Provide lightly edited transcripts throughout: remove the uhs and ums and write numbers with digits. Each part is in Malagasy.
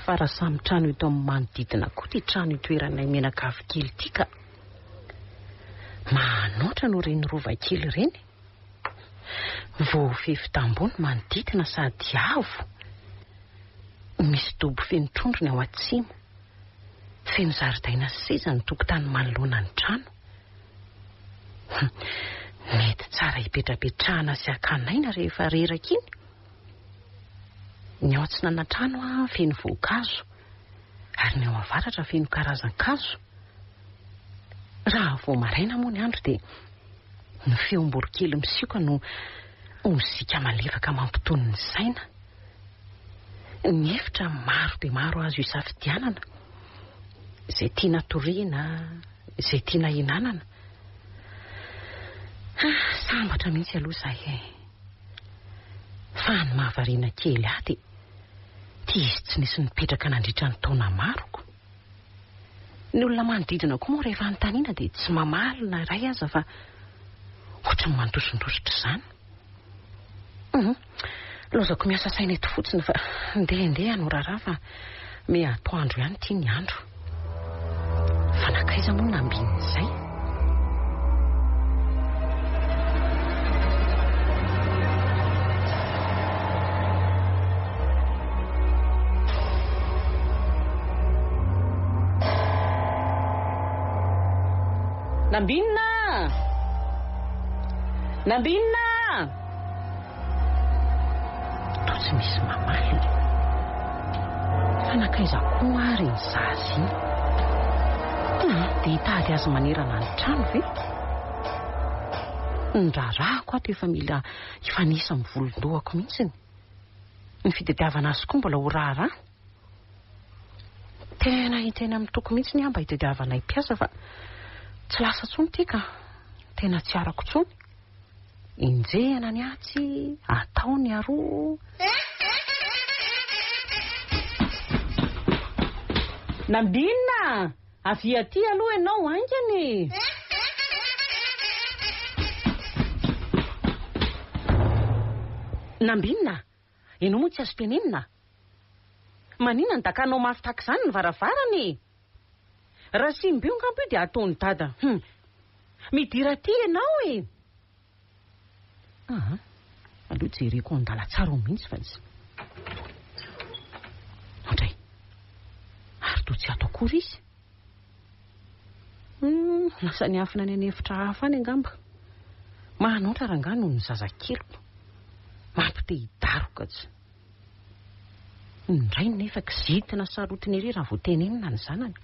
Fa raha samy trano ito amin'ny manodidina koa ty trano itoeranay Menakavy kely ity ka manoatra no reny rova kely reny. Voafefy tambony manodidina sady avo. Misy dobo feno trondro ny ao atsimo. Feno zaridaina sy seza ny tokotany manoloana ny trano. Mety tsara hipetrapetrahana sy hakanaina rehefa reraka iny. Ny ao atsinana trano feno voankazo ary ny ao avaratra feno karazan-kazo. Raha vao maraina moa ny andro dia ny feom-borokely misioka no mozika malefaka mampitony ny saina. Ny efitra maro dia maro azo isafidianana. Izay tiana toriana, izay tiana hinanana. Sambatra mihitsy aloha izahay. Fa ny mahavariana kely dia ity izy tsy nisy nipetraka nandritra ny taona maroko. Ny olona manodidina koa moa rehefa anontaniana dia tsy mamalina iray aza fa ohatrany mandosondositra izany. Lozako miasa saina eto fotsiny fa ndeha no raharaha fa me atoandro ihany ity ny andro. Fa nakaiza moa nambinin'izay? Nambinina! To tsy misy mamaly. Fa nakaiza koa ary ny zazy iny? Dia hitady azy manerana ny trano ve? Ny raharaha ato efa mila hifanisa amin'ny volondohako mihitsiny. Ny fitadiavana azy koa mbola ho raharaha. Tena hiteny amin'ny toko mihitsy ny mba hitadiavanay mpiasa fa tsy lasa tsony ty ka tena tsy arako tsony. Injehana ny atsy, atao ny aroa. Nambinina! Avy aty aloha ianao angany. Nambinina, ianao moa tsy azo tenenina. Maninona ny dakanao mafy tahaka izany ny varavarany? Raha simbio ngambo io dia ataony dada. Midira aty ianao e. Aloha jereko andala tsara mihitsy fa tsy. Andray. Ary to tsy ato akory izy. Lasa ny afina ny efitra hafa any angamba. Manoatra ranga noho ny zazakeliko. Mampite hidaroka tsy. Indray nefa kizitina sarotiny ery raha vao tenenina ny zanany.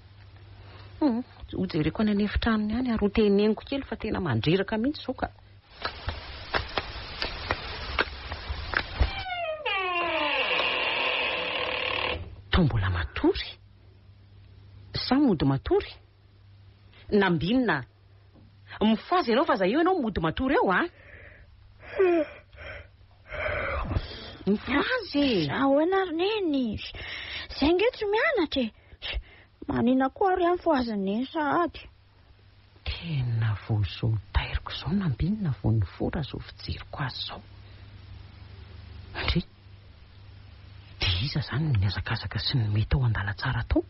Hojereko any efitranony any ary ho teneniko kely fa tena mandreraka mihitsy zao ka. Mbola matory. Sa mody matory? Nambinina. Mifazy ianao fa zay eo ianao mody matory eo Mifazy. Ahoana neny? Zay nge tsy mianatra e. Manina koa ary amin'ny foaziny sahady. Tena vao zao tairiko zao Nambinina vao ny fora zao fijeriko azy zao. Andry. Iza zany ny azakazaka sy ny mety ao andala tsara tao.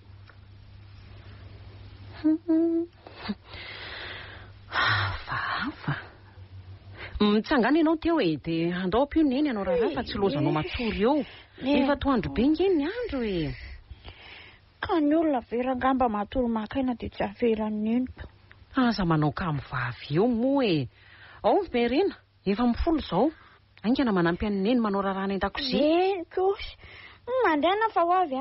Hafa. Mitsangana ianao teo e dia andao ampio neny ianao raharaha fa tsy lozanao matory eo. Efa toandro be nge ny andro e. Ka ny olona verangamba matory makaina dia tsy averany neniko. Aza manao kamivavy eo moa e. Ao Verina, efa mifolo zao. Aingana manampy any neny manao raharaha any an-dakozia. Kosy. Mandeana fa ho avy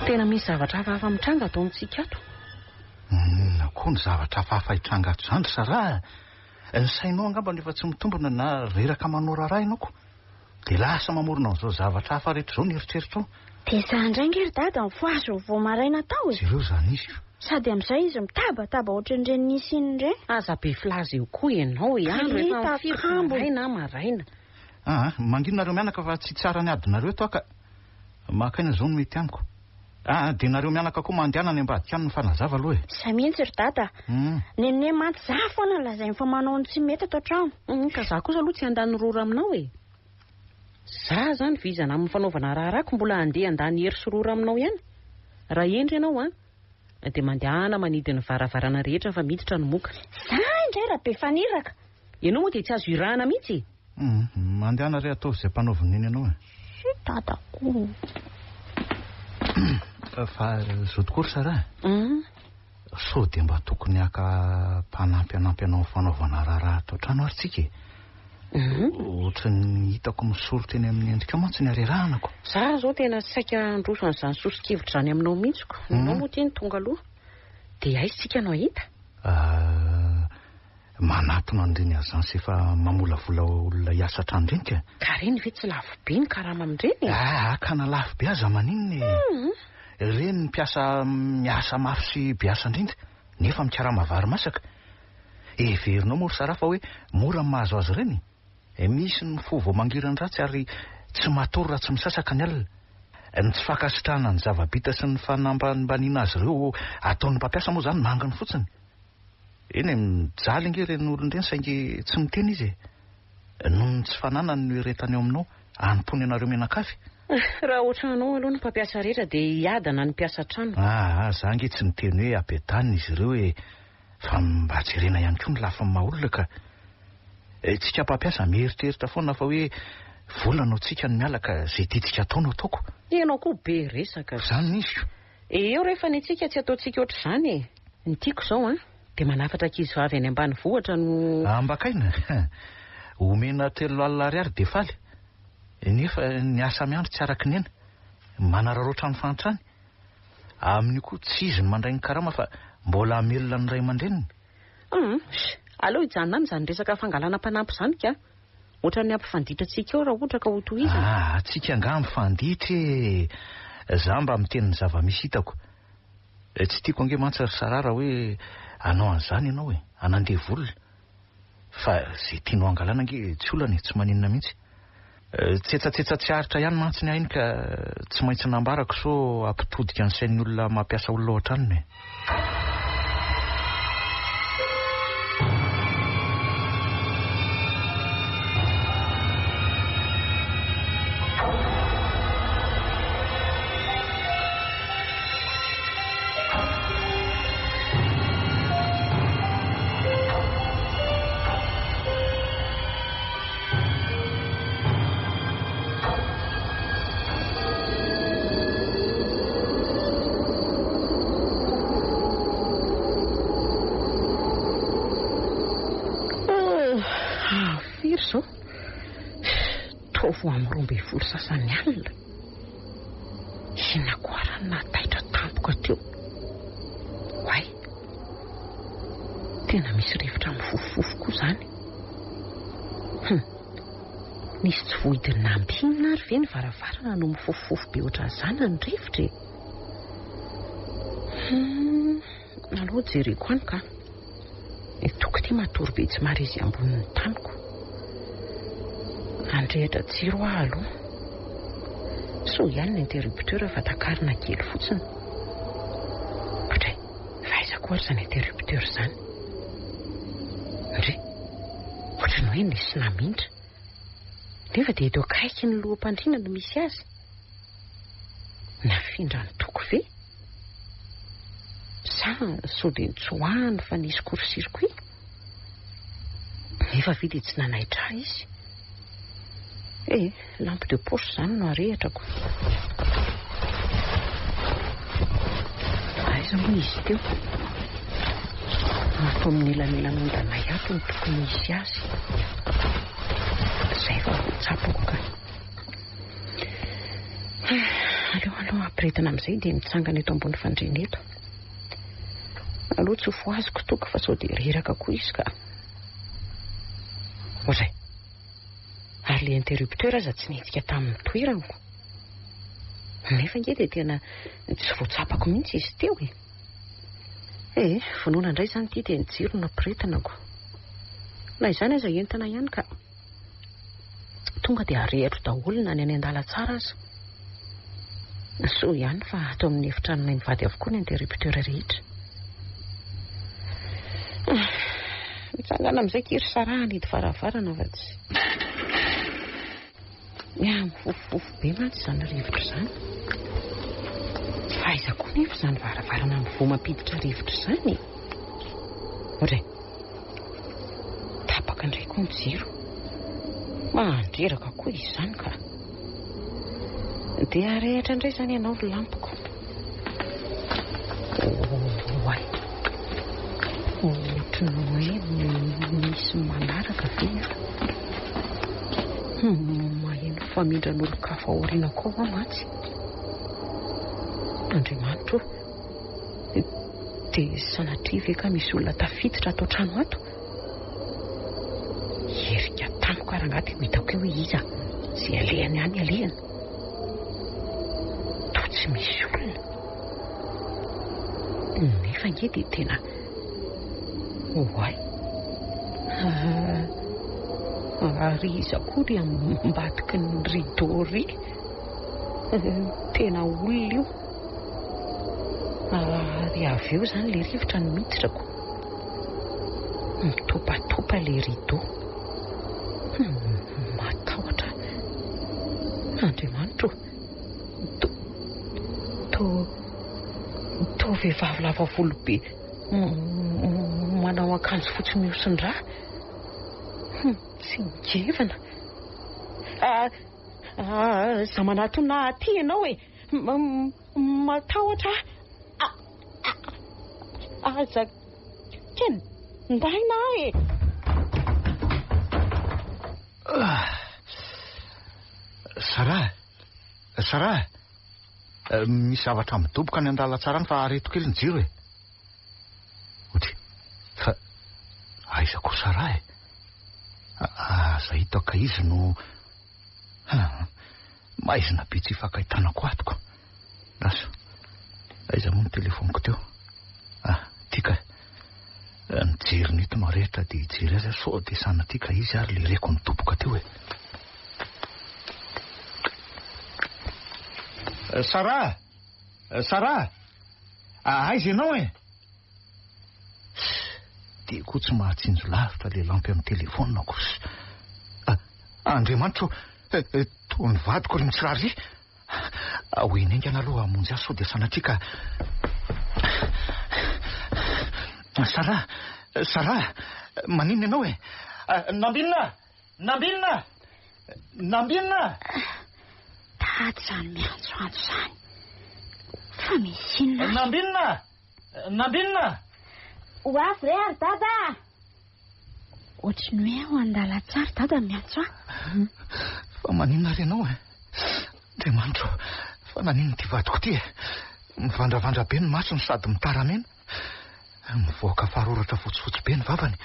Tena misy zavatra hafahafa mitranga atao amintsika ato. Koa ny zavatra hafahafa hitranga ato izany sarà. Ny sainao angamba nefa tsy mitombona na reraka manao raharaha ianao ko. Dia lasa mamorona an'izao zavatra hafa rehetra izao ny eritreritro. Dia za indray ngery dada mifoazy vao maraina tao Jereo zany izy sady amin'izay izy mitabataba ohatran'ireny nisy iny indray. Aza be filaza io koa ianao ihany rehefa mifiry maraina maraina. Manginonareo mianaka fa tsy tsara ny adinareo to ka makaina zao no mety amiko. Dia nareo mianaka koa mandehana ny ambadika any ny fanazava aloha e. Sa mihitsy ry dada. Nene maty za foana lazainy fa manao ny tsy mety ato an-trano. Ka za kosa aloha tsy andany rora aminao e. Za zany vizana amin'ny fanaovana raharako mbola andeha andany hery sy rora aminao ihany. Raha endry ianao dia mandehana manidy ny varavarana rehetra fa miditra ny moka. Za indray raha be faniraka. Ianao moa dia tsy azo irahana mihitsy. Mandehana re ataovy izay mpanaoviny iny ianao e. Sy dadako. Fa zao tokoa ry Sara. Sao dia mba tokony aka mpanampy anao fanaovana raharaha ato an-trano ary tsika e. Ohatra ny hitako misorotra eny amin'ny endrika mantsy ny areranako. Za zao tena saika androso an'izany sosikevitra zany aminao mihitsiko. Ianao moa teny tonga aloha. Dia aiza tsika no ahita? Manatona an'ireny azansy efa mamolavola olona hiasa trano ireny ka. Ka reny ve tsy lafo be ny karama amin'ireny? Akana lafo be aza maninona e. Reny ny miasa mafy sy biasa indrindra nefa mikarama vary masaka. Everinao moa ry Sara fa hoe mora ny mahazo azy ireny. Misy ny fo vao mangirany ratsy ary tsy matory raha tsy misasaka ny alina. Ny tsy fakasitrahana ny zava-bita sy ny fanambaniana azy ireo ataon'ny mpampiasa moa zany mangany fotsiny. Eny mijaly inge ireny olon'ireny saingy tsy miteny izy e. Noho ny tsy fananany no iretany ao aminao anompony anareo menakafy. Raha ohatranao aloha ny mpampiasa rehetra dia hiadana ny mpiasa trano. Za nge tsy miteny hoe apetanina izy ireo e. Fa mba jerena ihany koa ny lafin'ny maha-olona ka. Tsika mpampiasa mieritreritra foana fa hoe volana tsika ny mialaka zay tiatsika ataonao ataoko. Ianao koa be resaka. Zany nisy. Eo rehefa ny tsika tsy ataontsika ohatr' izany e. Ny tiako zao dia manafatra ankizivavy any ambany vohatra no ambakaina. Omena 3 alina ariary dia faly. Nefa ny asa miandro tsy araky nena. Manararoatra ny fantrany. Amin'io koa tsy izy ny mandray ny karama fa mbola amelona ny ray aman-dreniny. Aleo hijanona any izany resaka fangalana mpanampy izany ka. Ohatra ny ampifanditra antsika eo raha ohatra ka ho tohizana. Tsika nga mifanditra e. Za mba miteny ny zava-misy hitako. Tsy tiako ange mantsy ry Sara raha hoe anao an'izany ianao e. Anandeha volona. Fa zay tianao angalana ange tsy olana tsy maninona mihitsy. Tsetsa tsy haritra ihany mantsy ny ainy ka tsy maintsy nambarako so ampitodika ny sain'ny olona mampiasa olona ohatraniny e. Zao tovo amin'ny 12 sasany alina. Inakoarany nataitra tampoka teo. Why? Tena misy rivotra mifofofo koa zany. Nisy tsy vohidiny nambinina ary ve ny varavarana no mifofofo be ohatran' izany ny rivotra e. Aloha jereko any ka. Toko ty matory be tsy mary izy ambonin'ny taniko. Andrehitra jiro aloha. So ihany ny interrupteur fa takarina kely fotsiny. Patray, fahaizako ary izany interrupteur izany. Ndre, ohatrany hoe nisy namindra. Nefa dia eto akaiky ny loham-pandriana no misy azy. Nafindra ny toko ve? Sa so dia nitsoahany fa nisy court-circuit. Nefa ve dia tsy nanaitra izy. Lampe de poche zany no arehetrako. Aiza moa izy teo? Atao amin'ny elan'elan'ondana iato ny tokony misy azy. Izay fa tsapako ka. Aleo ampiretina amin'izay dia mitsangana eto ambony fandriana eto. Aloha tsy ho foaziko toko fa sao dia reraka koa izy ka. Ary le interrupteur aza tsy nihitsika tamin'ny toeranko. Nefa nge dia tena tsy voatsapako mihitsy izy teo vonoana indray izany ity dia nijiro nampiretanako. Na izany aza entana ihany ka tonga dia arehitro daholo na ny any an-dala tsara aza. So ihany fa ato amin'ny efitranonay mivady avokoa ny interrupteur rehetra. Mitsangana amin'izay kiry sarahany hidi varavarana fa tsy mifofofofo be mantsy izany rivotra izany. Fahaizako nefa izany varavarana mivoamampiditra rivotra izany. Ohatray tapaka indray koa ny jiro. Mandreraka koa izany ka. Dia arehitra indray izany ianao ny lampoko. Oay. Ohatran'ny hoe misy manaraka ve maheno famindran'olon-kafa aoriana koa ho mantsy. Andriamanitra dia sanatria ve ka misy olona tafiditra ato trano ato? Herika tamiko arangady ho hitako hoe iza sy alehany any alehany. To tsy misy olona. Nefa nge dia tena oay. Ary iza koa ry ambadiky ny rideau ry. Tena olona io. Ary avy eo izany ilay rivotra no miditrako. Mitopatopa ilay rideau. Matahotra. Andriamanitra to vehivavy lava volo be manao akanjo fotsy mihosin-drà. Tsy ngevana. Zamanatona aty ianao matahotra. Aza keny ndaina Sarah, misy zavatra midoboka ny an-dala tsarany fa areto kely ny jiro Ohatry, fa aiza koa Sarah zay hitako izy no maizina be tsy fakaitanako atoko. Raso, aiza moa ny telefoniko teo? Tika ny jirony eto no rehetra dia hijery azy so dia sanatika izy ary le reko midoboka teo Sarah, aiza ianao dia koa tsy mahatsinjo lavitra le lampy amin'ny telefona kosa. Andriamanitra toy ny vadiko ry mitsirary. Hoeny aingana aloha hamonjy azy so dia sanatika. Sarah, maninona ianao Nambinina. Tady izany miantsoantso izany. Fa misy inona? Nambinina. Ho avy re ary dada. Ohatry ny hoe ho an-dala tsara dada miantso Fa maninona ry ianao Andriamanitra, fa naninona ty vadiko ty mivandravandra be ny masony sady mitaramena. Mivoaka faroratra fotsifotsy be ny vavany.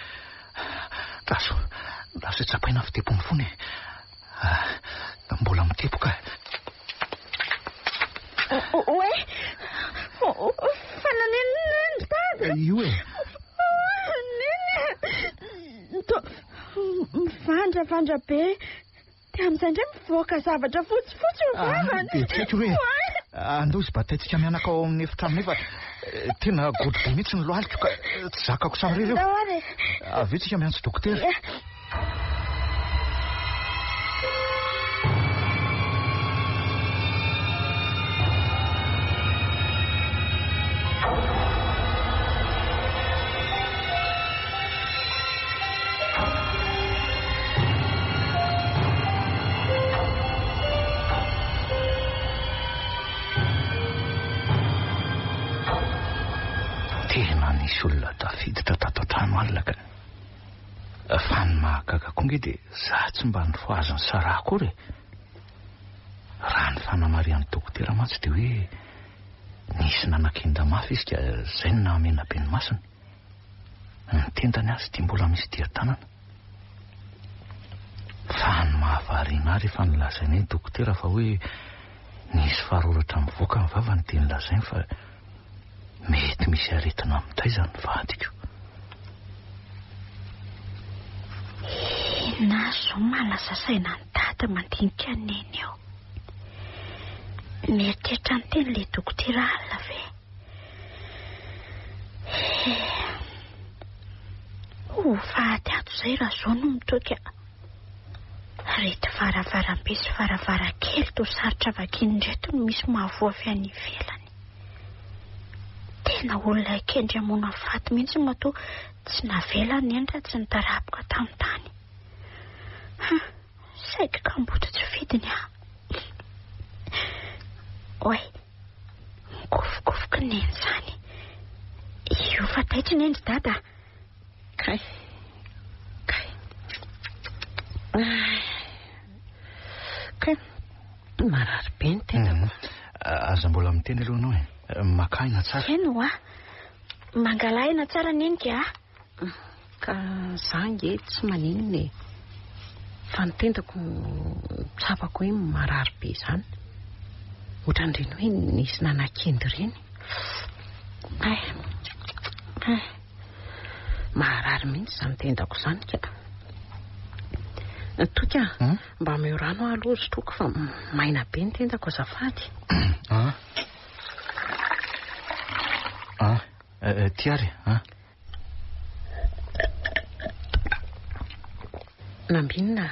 Raso tsapaina fitepony fony. Mbola mitepoka. Fa nanenina dada. Io mivandravandra be. Dia amin'izay indray mivoaka zavatra fotsifotsy ho vavany. Dia tsaiky hoe andao izy bataitsika mianaka ao amin'ny efitrano nefa tena godro be mihitsy ny lohalika ka tsy zakako samy reo. Avy eo tsika miantso dokotera. Tena nisy olona tafiditra tato an-trano alina ka. Fa ny mahagaga koa nge dia za tsy mba nifoaziny Sarah akory. Raha ny fanamarian'ny dokotera mantsy dia hoe nisy nanan-kenda mafy izy ka izay no namena be ny masony. Nitendany azy dia mbola misy dia-tanana. Fa ny mahavariana rehefa nilazainy dokotera fa hoe Nisy faroratra mivoaka ny vava ny teny lazainy fa mety misy aretina mitaizany vadiko. Na zo malaza saina ny dada mandinika neny eo. Mieritreritra ny teny le dokotera alina ve? Fahady ato izay raha zao no mitoka. Rety varavarambe sy varavarankely to sarotra vakiny reto no misy mahavoavy any ivelany. Tena olona kendry amona faty mihitsy matoa tsy navelany endra tsy nitarapoka tamin'ny tany. Saika ka mbotra tsy vidiny aho. Oe, mikofokofoka neny zany. Io fa taitra nendry dada. Kay. Marary be ny tendako. Aza mbola miteny aloha anao makaina tsara. Eno mangalahina tsara nenika. Ka zange tsy maninona fa ny tendako tsapako hoe marary be zany. Ohatran'ireny hoe nisy nanakendry ireny. Marary mihitsy izany tendako izany ka. Toka mba meo rano aloha sotroko fa maina be ny tendako azafady. Tiary Nambinina.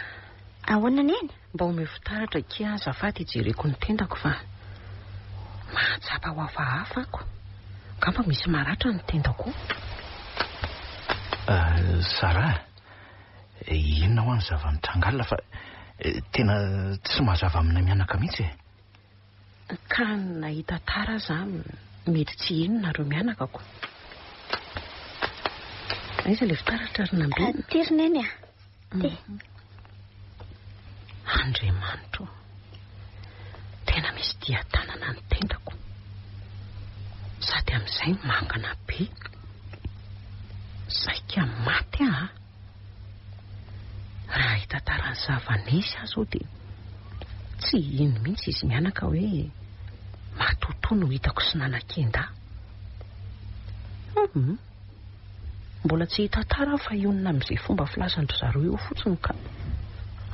Ahoana neny? Mba omeo fitaratra kia azafady hijereko ny tendako fa mahatsapa ho hafahafa ako. Ngamba misy maratra ny tendako. Sara, inona ho any zava-mitrangalina fa tena tsy mazava amina mianaka mihitsy. Ka nahita tara za mety tsy inona reo mianakako. Aiza le fitaratra ry Nambinina? Tirineny Andriamanitro, tena misy dia-tanana ny tendako sady amin'izay mangana be. Saika maty raha hitantara ny zava-nisy azo dia tsy ino mihitsy izy mianaka hoe matotoa no hitako sy nanakenda. Mbola tsy hitantara fa ionona amin'izay fomba filazandro zareo eo fotsiny ka.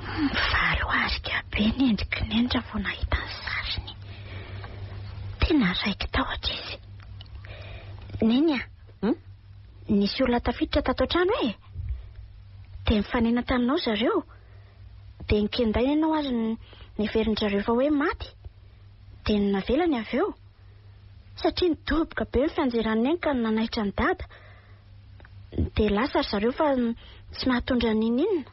Valo arika be nendriky nendra vao nahita ny sariny. Tena raiky tahotra izy. Neny nisy olona tafiditra tato an-trano dia mifanena taminao zareo. Dia nikenday ianao azy niveriny-jareo fa hoe maty. Dia navelany avy eo. Satria nidoboka be ny fianjeran'ny eny ka nanaitra ny dada. Dia lasa zareo fa tsy mahatondra ninina.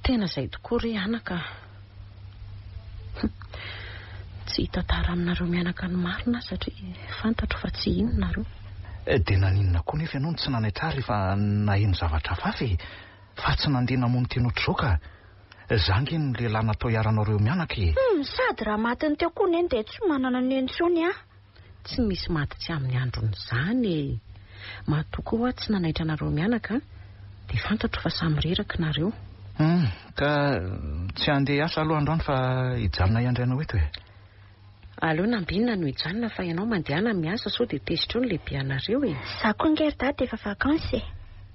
Tena izay tokoa ry anaka. Tsy hitantara aminareo mianaka ny marina satria fantatro fa tsy inonareo. Dia naninona koa nefa ianao tsy nanaitra rehefa naheno zavatra fafy fa tsy nandeha namono teny ohatr'izao ka. Zangy ny lehilahy natao hiaranareo mianaka. Sady raha matiny teo koa neny dia tsy manana ny entsony Tsy misy maty tsy amin'ny andron'izany. Mahatokoa hoa tsy nanaitra nareo mianaka dia fantatro fa samy reraka nareo. Ka tsy handeha asa aloha androany fa hijanona iandraina eto Aleo Nambinina no hijanona fa ianao mandehana miasa sao dia tezitra eo ny lehibe anareo Za koa ngery dada efa vakansy.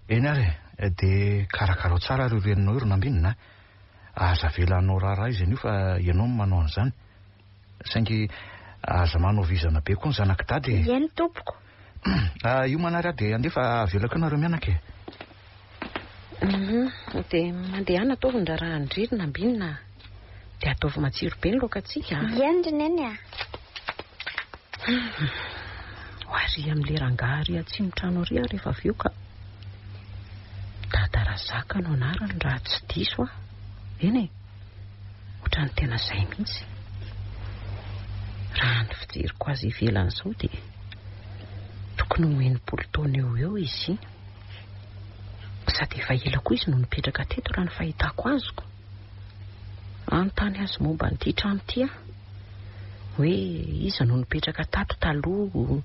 Eny ary dia karakarao tsara reo reninao iro Nambinina. Aza velanao raharaha izy an'io fa ianao manao an'izany. Saingy aza manao vizana be koa ny zanaka dady. Eny tompoko. Io manarya dia andefa avelako nareo mianaka Dia mandehana ataovy ny raha andriry Nambinina dia ataovy matsiro be ny lokatsika. Eny neny Hoary amin'le rangahy Atsimotrano ary rehefa avy eo ka Dada Razaka no anarany raha tsy diso eny ohatrany tena izay mihitsy. Raha ny fijeriko azy ivelany izao dia tokony ho 80 taona eo izy. Sady efa ela koa izy no nipetraka teto raha ny fahitako azoko. Anontany azy momba n'ity trano ity hoe iza no nipetraka tato taloha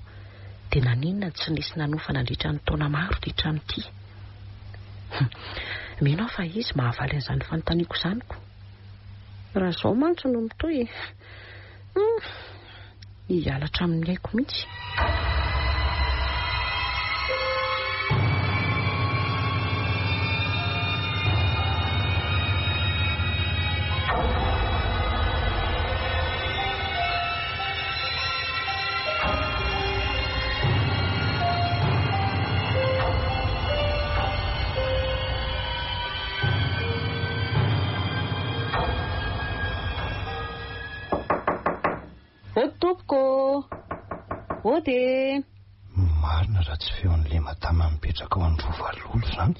dia naninona tsy nisy nanofa nandritra ny taona maro ity trano ity. Mino fa izy mahavaly an'izany fanontaniako izanyko. Raha izao mantsy no mitoy Hialatra amin'ny aiko mihitsy. Tompoko ode marina raha tsy feon'le madama mipetraka ao amin'ny rovalolo zany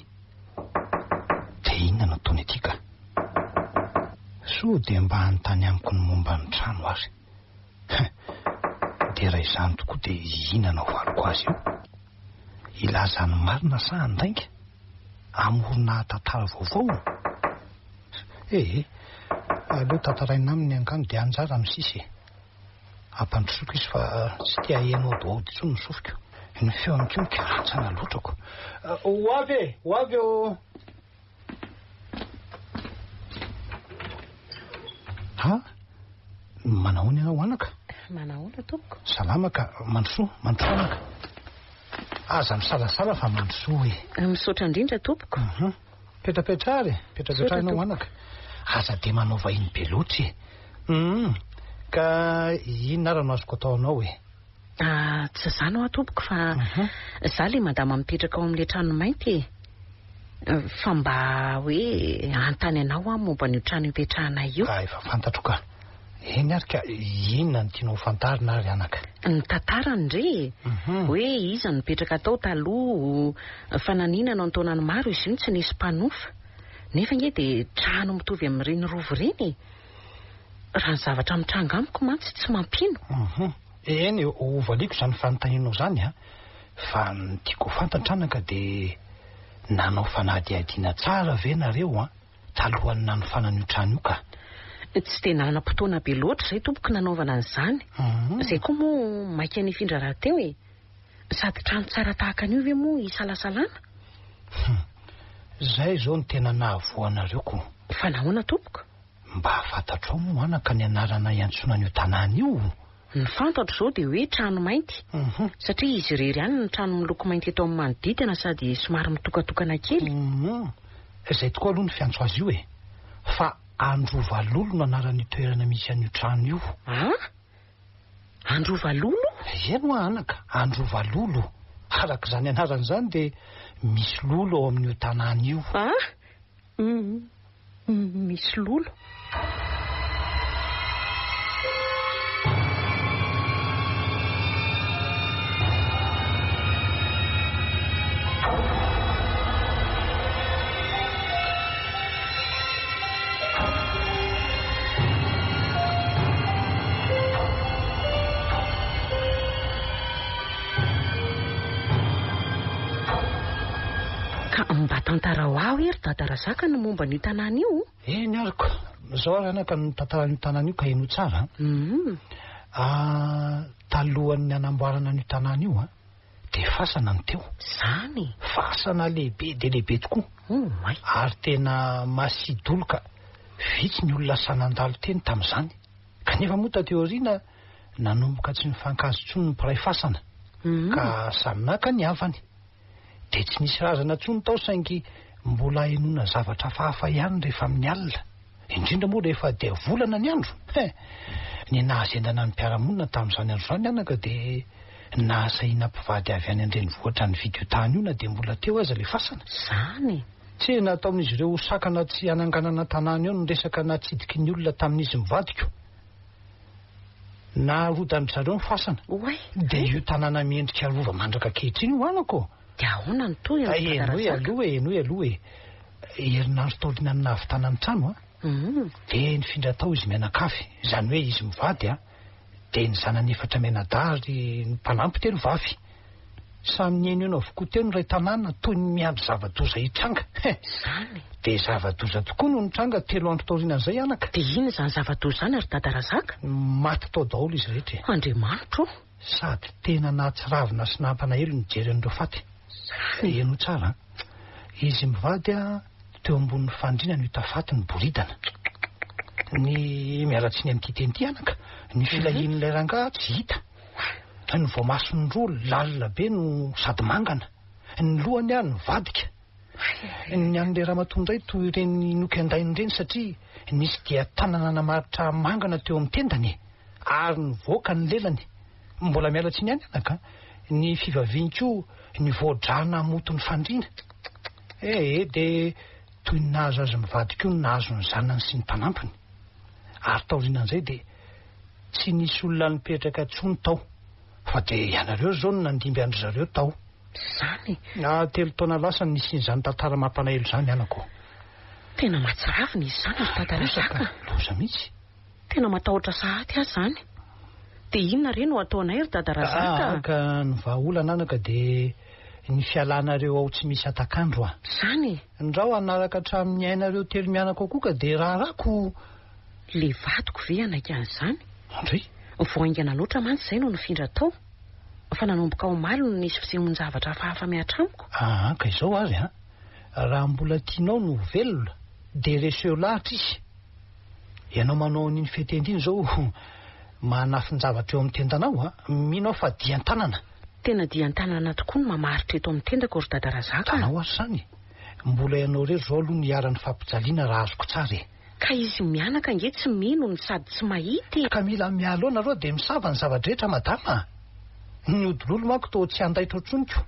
dia inona nataony ity ka so dia mba hanontany amiko ny momba ny trano azy dia raha izany tokoa dia inona no valoko azy io ilazany marina sa handainga amorona tantara vaovao aleo tantaraina aminy angano dia anjara amin'ny sisy ampandrosoko izy fa tsy tia hahenao daody intsony ny sofiko ny feo amiko mikaratsana loatrako ho avy eo manahoana ianao anaka manahoana tompoko salama ka mandrosoa anaka aza misalasala fa mandrosoa misaotra indrindra tompoko petrapetrary ianao anaka aza dia manao vahiny be loatra ka inona ary no azoko ataonao tsy zano tompoko fa za le madama mipetraka ao amin'le trano mainty fa mba hoe antany anao momba n'io trano ipetrahana io efa fantatro ka eny ary ka inona no tianao fantarina ary anaka ny tantarany re hoe iza no mipetraka tao taloha fa naninana ny taonany maro izy io tsy nisy mpanofa nefa nge dia trano mitovy amin'ireny rovo reny raha ny zavatra mitranga amiko mantsy tsy mampino eny ovaliako izany fanontanianao zany fa ny tiako fantatra anaka dia nanao fanadihadiana tsara ve nareo talohan'ny nanofanana io trano io ka tsy dia nanam-potoana be loatra izay tompoko nanaovana an'izany izay koa moa mainka nifindra raha teo sady trano tsara tahaka an'io ve moa isalasalana zay zao ny tena nahavoanareo ko fa nahoana tompoko mba hafantatrao moa anaka ny anarana iantsona an'io tanàna io ny fantatro zao dia hoe trano mainty satria izy irery ihany ny trano miloko mainty eto amin'ny manodidina sady somary mitokatokana kely izay tokoa aloha ny fiantso azy io fa Androvalolo no anaran'io toerana misy an'io trano io Androvalolo? Eno anaka Androvalolo araka izany anarana izany dia misy lolo ao amin'io tanàna io misy lolo mba tantara ho aho ery tatarazaka ny momba ny tanàna io eny ariko zao ary anaka ny tantaran'io tanàna io ka eno tsara talohan'ny anamboarana ny tanàna io dia fasana ny teo zany fasana lehibe dia lehibe tokoa ary tena masidoloka vitsy ny olona sanandalo teny tamin'izany kanefa moa tateoriana nanomboka tsy nifankazotsony ny mpiray fasana ka saminaka ny avany dia tsy nisy razana tsony tao saingy mbola enona zavatra fahafa ihany rehefa amin'ny alina indrindra moa rehefa dia volana ny andro ny nahazendana ny mpiaramonina tamin'izany andro izany anaka dia nahasaina mpivady avy any an-drenivohitra ny videotany io na dia mbola teo aza le fasana zany tsy nataon'izy ireo sakana tsy hananganana tanàna eo ny resaka natsidiky ny olona tamin'izy mivadiko narodany zareo ny fasana dia io tanàna miendrika rova mandraka kehitriny io anako dia ahoana ny toy aloha herinandro taoriana ny nahavitana ny trano dia nifindra tao izy mianakafy izany hoe izy mivady dia ny zanany efatra mianadary ny mpanampy telo vavy samy ny eno eno avokoa teo ny ray tanàna toy ny miandry zava-doza hitranga dia zava-doza tokoa no nitranga 3 andro taorianan'izay anaka dia ino izany zava-doza izany ary tadarazaka maty tao daholo izy rehetra andriamanitro sady tena nahatsiravina sy nahampanahelo ny jery an'ireo faty eno tsara izy mivady teo ambonin'ny fandriana no hitafaty ny boridana ny miaratsiny amin'ity teny ity anaka ny filahin'ilay rangahy tsy hita. Ny voamasony roa lalina be no sady mangana, ny lohany any vadika. Ny an'ilay ramatoa toy ireny noky andainy ireny satria nisy dia tanana namaritra mangana teo amin'ny tendany ary ny voaka ny lelany. Mbola miala tsy ny any anaka ny fivaviany koa ny voadrana moto ny fandriana. Dia toy ny nahazo azy mivady koa ny nahazo ny zanany sy ny mpanampiny. Ary taorianan'izay dia tsy nisy olona nipetraka tsony tao fa dia ianareo zao no nandimby andry zareo tao. Zany 3 taona lasa nisy izany tantara mampalahelo zany anako. Tena mahatsiravina izy zany ry Dadarazaka. Loza mihitsy. Tena matahotra sahady azy zany. Dia inona re no ataonay ry Dadarazaka? Ka ny vahaolana anaka dia ny fialanareo ao tsy misy atakandro a. Zany ndrao anaraka hatramin'ny ainareo telo mianako koa ka dia raharako le vadiko ve anaiky an'izany. Andry voaingana loatra mantsy izay no nifindra tao fa nanomboka ao maly no nisy fisemoan-javatra hafahafa miatramiko. Ka izao azy a. Raha mbola tianao no velona dia reseo lahatra izy. Ianao manao n'iny fetendiny zao manafinjavatra eo amin'ny tendanao a. Minao fa dian-tanana. Tena dian-tanana tokoa no mamaritra eto amin'ny tendako ry Dadarazaka. Tanao azy zany. Mbola ianao rery zao aloha niara-ny fampijaliana raha azoko tsara e. Ka izy mianaka ange tsy mino no sady tsy mahity. Ka mila mialo nareo dia misava ny zavadrehetra madama. Ny odilolo manko toa tsy andaitra otsoniko.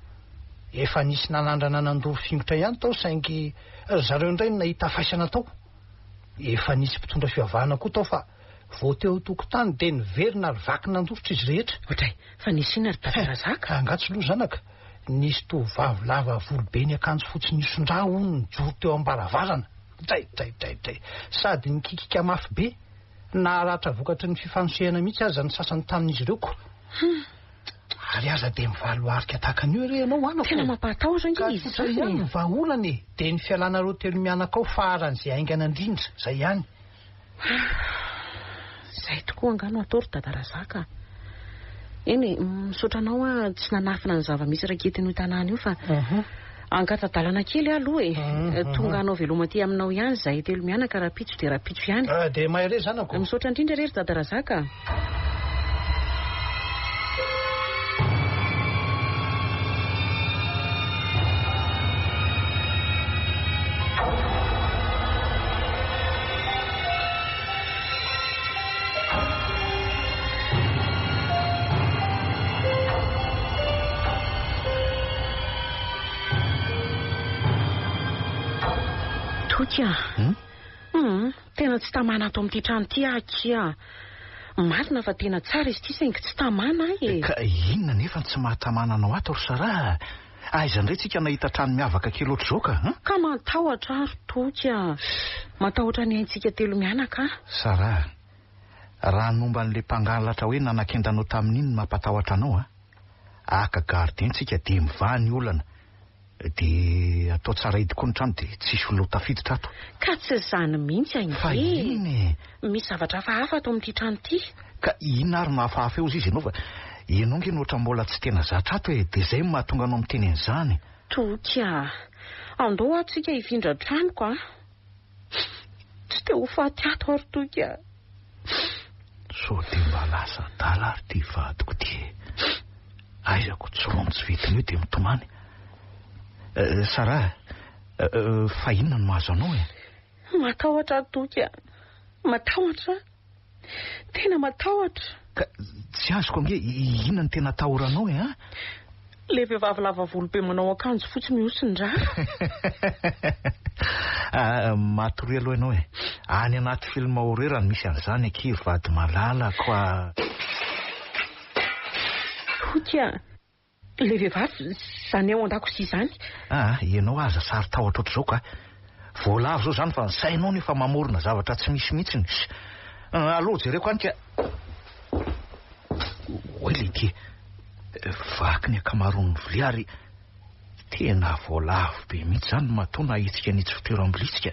Efa nisy nanandrana nandoro fingotra ihany tao saingy zareo indray no nahita faisana tao. Efa nisy mpitondra fivavahana koa tao fa vao teo tokotany dia niverina ary vaky nandorotra izy rehetra. Otray, fa nisy ina ry Dadarazaka? Angatsy loha zanaka. Nisy tovavy lava volobe ny akanjo fotsy nisondra hono nijoro teo ambaravarana. Dray. Sady nikikika mafy be. Naharatra vokatry ny fifanosehana mihitsy aza ny sasany tamin'izy ireo ko. Ary aza dia mivaloarika tahaka an'io re ianao anako. Tena mampatahotra izy zany. Ihany ny vahaolana e. Dia ny fialanareo telo mianaka ao faran'izay aingana indrindra. Zay ihany. Zay tokoa angano atao ry Dadarazaka. Eny misotranao a tsy nanafina ny zava-misy raketiny ho tanàna io fa angatadalana kely aloha e. Tonga anao velomaty aminao ihany zahay telo mianaka rapitso dia rapitso ihany. Dia mahay re zanako. Misotra indrindra re ry Dadarazaka. Tena tsy tamana ato amin'ity trano ity akia. Marina fa tena tsara izy ity saingy tsy tamana e. Ka inona nefa tsy mahatamana anao ato ry Sara? Aiza indray tsika nahita trano miavaka kely ohatr'izao ka? Ka matahotra ary toka. Matahotra ny aintsika telo mianaka. Sara, raha nomba n'le mpangalatra hoe nanakendranao tamin'iny mampatahotra anao a. Aka gardientsika dia mivaha ny olana. Dia atao tsara idiko ny trano dia tsisy olona tafiditra ato. Ka tsy zany mihitsy ange. Fa iny misy zavatra hafahafa ato amin'ity trano ity. Ka ina ary mahafahafa eo izy ianao fa ianao nge nohatra mbola tsy tena zatra ato e. Dia izay mahatonga anao miteny an'izany. Toka, andao atsika hifindra tranoko a. Tsy te ho faty ato ary toka. So dia mba lasa dala ary ty vadiko ty. Aizako tsony tsy vitiny io dia mitomany. Sara, fa inona no mahazo anao e? Matahotra toka. Matahotra. Tena matahotra. Ka tsy azoko ange inona ny tena atahoranao e? Le vehivavy lava volobe manao akanjo fotsy mihosindra. Matory aloha ianao e. Any anaty film horreur no misy an'izany aky vady malala koa. Toka. Le vehivavy zany ao an-dakozia zany. Ianao aza sary tahotra ohatr'izao ka. Voalavo zao zany fa sainao nefa mamorona zavatra tsy misy mihitsy. Aloha jereko any ka. Oe le ty vaky ny akamaroan'ny voliary. Tena voalavo be mihitsy zany matona hitsika nitsy fitoeram-bilitsika.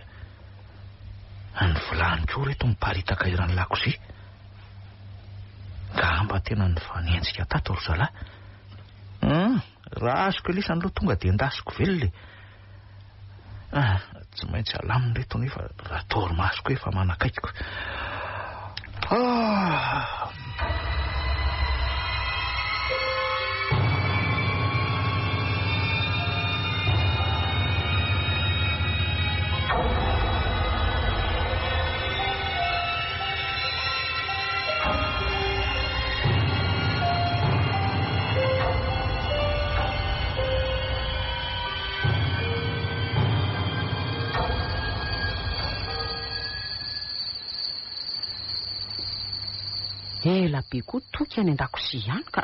Ny volany koa reto miparitaka iran'ny lakozia. Ngamba tena ny vanentsika tato ry zalahy. Raha azoko elisany aloha tonga dia endasiko velona. Tsy maintsy alaminy reto nefa raha tory masoko efa manakaikiko. Ela be koa toky any an-dakozia ihany ka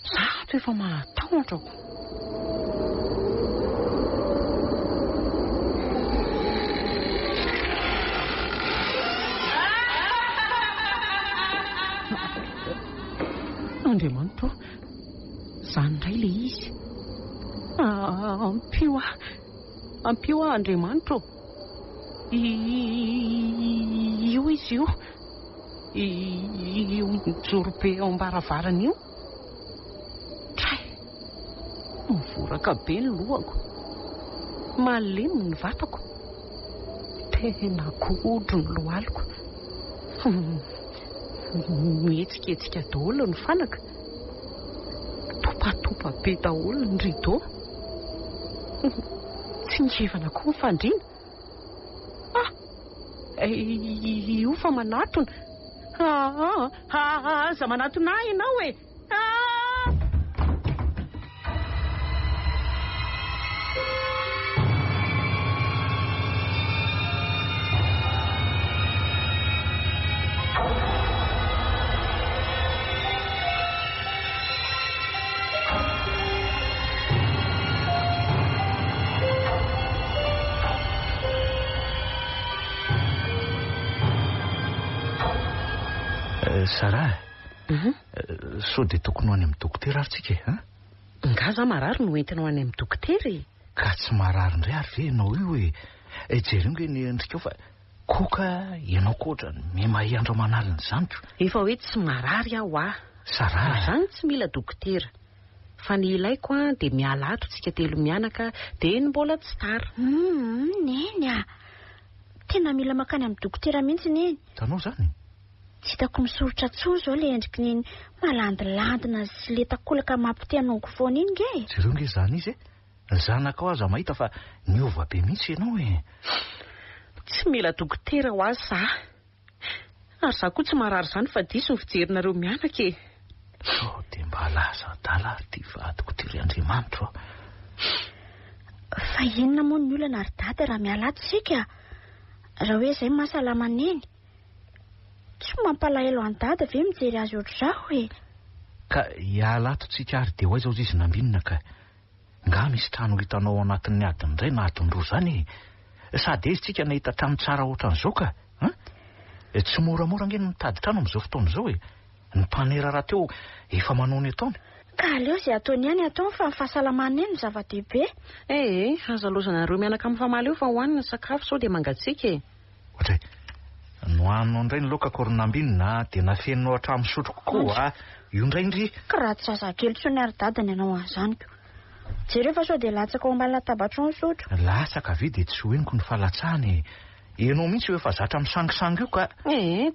zato efa matahotra ko. Andriamanitra, izany indray le izy. Ampio aho Andriamanitra. Io izy io. Io mijoro be ao ambaravarana io. Tray, mivoraka be ny lohako, malemy ny vatako, tena godro ny lohaliko, mihetsiketsika daholo ny fanaka, topatopa be daholo ny rideau, tsy ngevana koa ny fandriana. Io fa manatona. Aza manatona ianao e. Sara, sao dia tokony ho any amin'ny dokotera ary tsika? Nga za marary no entina ho any amin'ny dokotera. Ka tsy marary indray ary ve ianao io hoe jereo ny endrika fa koka ianao koatra memahiandra manalina izany. Efa hoe tsy marary aho Sara, izany tsy mila dokotera. Fa ny ilaiko dia miala ato tsika telo mianaka dia ny mbola tsy tara. Neny tena mila makany amin'ny dokotera mihitsy neny. Tanao zany? Tsy hitako misorotra tsony izao le endriky neny malandilandina sy le takolaka mampite hanongo foana iny nge. Jereo nge izany izy zanaka aza mahita fa niova be mihitsy ianao e. Tsy mila dokotera ho azy za. Ary za koa tsy marary izany fa diso ny fijerinareo mianaka e. Sao dia mba laza dala ty va dokotera Andriamanitra. Fa inona moa ny olana ary dady raha miala ato sika? Raha hoe izay mahasalama neny, tsy mampalahelo any dady ve mijery azy ohatr'izao e. Ka hiala ato tsika ary dia hoaiza izy nambinina ka nga misy trano hitanao anatin'ny adiny iray na adiny roa zany. Sady izy tsika nahita trano tsara ohatran'izao ka. Tsy moramora nge mitady trano amin'izao fotoana izao e. Ny mpanera raha teo efa manao ny ataony. Ka aleo izay ataony ihany ataony fa ny fahasalamana eny ny zava-dehibe. Aza lozanareo mianaka amin'ny famaly eo fa hohanina sakafo sao dia mangatsiaka e. Ohatray, nohanao indray ny laoka koronambinina dia nafeninao hatramin'ny sotro kokoa. Io indray indry. Ka raha tsy zazakely tsony ary dadany ianao an'izany ko. Jereo fa sao dia latsaka ao ambany latabatra ny sotro. Lasaka ve dia tsy hoeniko ny falatsahany. Ianao mihitsy efa zatra misangisangy io ka.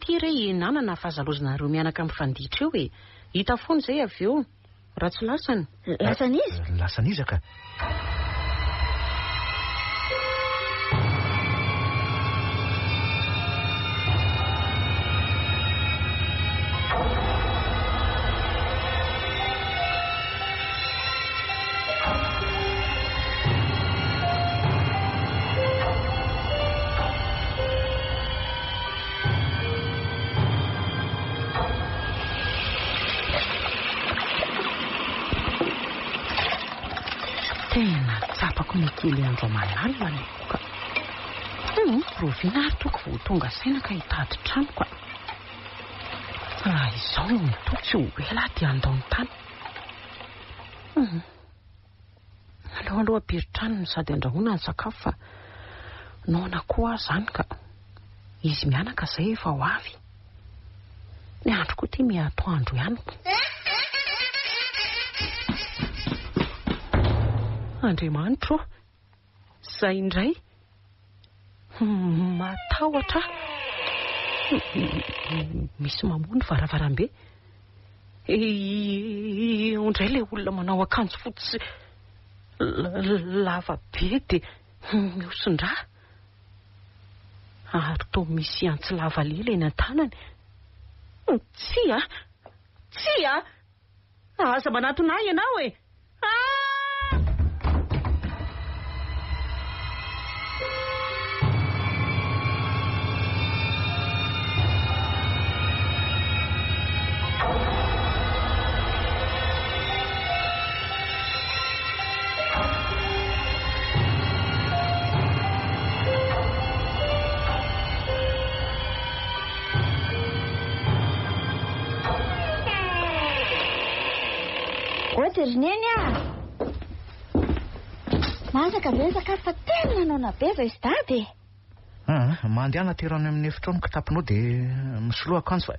Ty re hinanana fahazalozanareo mianaka amin'ny fanditra eo e. Hita foana izay avy eo. Raha tsy lasany. Lasany izy? Lasany izy ka. Tena tsapako ny kely andro manalina ny koka. Roviana ary toko vao tonga saina ka hitady trano ka. Izao ny toko tsy ho ela dia andao ny tany. Aloha pirtrano ny sady andrahoana ny sakafo fa noana koa zany ka. Izy mianaka izay efa ho avy. Ny andro koa tia miatoandro ihany. Andriamanitra, izay indray matahotra. Misy mamono varavarambe. Ondray ilay olona manao akanjo fotsy lava be dia miosondra. Ary toa misy antsy lava lela eny an-tanany. Tsy aza manatona ahy ianao e. Roneny masaka be sakafo fa tena nanona be zay sy dady. Mandehana terany amin'ny efitrano ka tapinao dia misoloa akanjo fa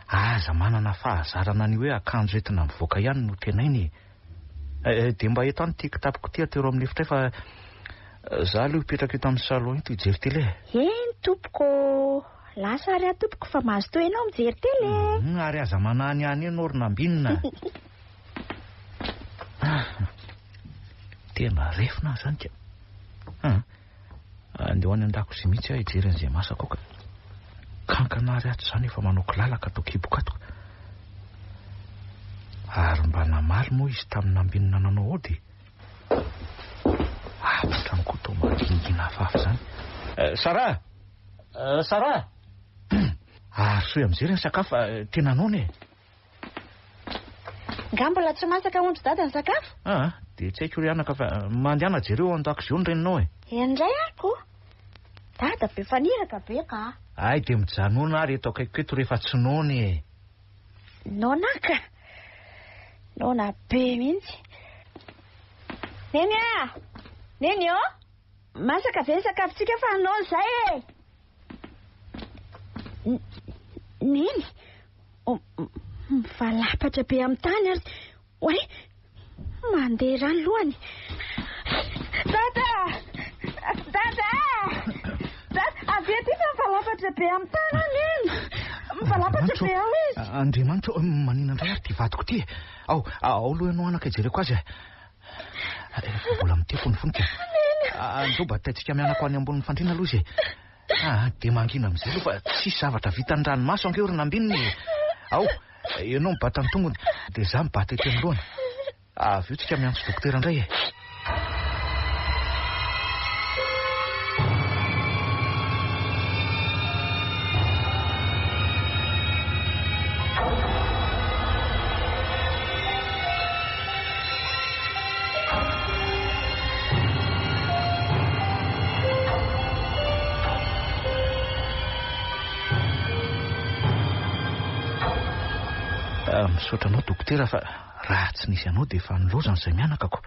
aza manana fahazarana ny hoe akanjo entina mivoaka ihany no tenainy. Dia mba eto any tia kitapiko tia tero amin'ny efitra fa za aloha hipetraka eto amin'ny salon eto hijery tele. Tompoko lasa ary tompoko fa mahazo toa ianao mijery tele. Ary aza manany any enao nambinina. Tena refina zany ka. Andeho any an-dakozia mihitsy aho hijery an'izay masaka ao ka kankana ary ato izany efa manao kilalaka atao kiboka ato. Ary mba namaly moa izy tamin'ny nambinina nanao ao dia atrano koa tao magingina hafahafa zany. Sara ary soe amin'izay ny sakafo tena nony e. Ngambola tsy masaka ondro dada ny sakafo? Dia tsy haiko ry anaka fa mandehana jereo an-dakozia ny reninao e. Indray ako dada be faniraka be ka. Ay dia mijanona ary eto akaiko eto rehefa tsy nony e. Nonaka nona be mihitsy. Neny masaka be sakafotsika fa anao zay e. Neny mivalapatra be amin'ny tany ary oe mandeha rano lohany. Dada avy ety fa mivalapatra be amin'ny tany neny. Mivalapatra be ao izy. Andriamanitra manina indray ary ty vadiko ty. Ao aloha ianao anaka ijereko azy. Mbola miteko ny vonika. Andao mba taitsika mianako any ambonin'ny fandriana aloha izy. Dia mangina amin'izay aloha fa tsisy zavatra vita ny ranomaso ange ry nambininy. Ao ianao mibata ny tongony dia za mibata ety amin'ny lohany. Avy eo tsika miantso dokotera indray e. Misaotra anao dokotera fa raha tsy nisy anao dia efa nilaozana izay mianakako.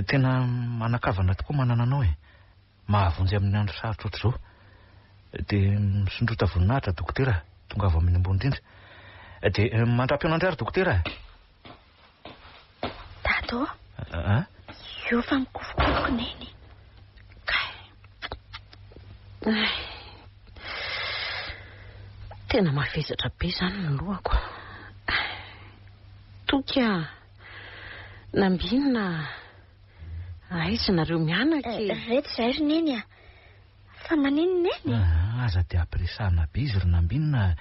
Tena manakavana tokoa manana anao e. Mahavonjy amin'ny andro sarotra ohatr'izao. Dia misondrota voninahitra dokotera tonga avy amin'ny ambony indrindra. Dia mandram-piona indray ary dokotera. Tato io fa mikofokofoko neny. Tena mafezatra be zany ny lohako. Toka nambinina aiza nareo mianaka reto zay ry neny fa manino neny. Aza dia ampiresahana be izy ry nambinina.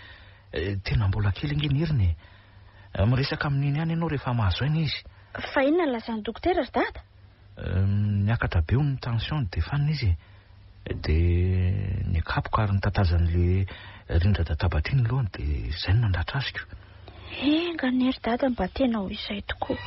Tena mbola kely nge ny heriny. Miresaka amin'iny ihany ianao rehefa mahazo aina izy. Fa inona ny lazan'ny dokotera ry dada? Niakatra be ny tension dia fanina izy. Dia ny akapoka ary nitatazan'le rindra databatra iny lohany dia izay no nandratra aziko. Nganery dada mba tena ho izay tokoa.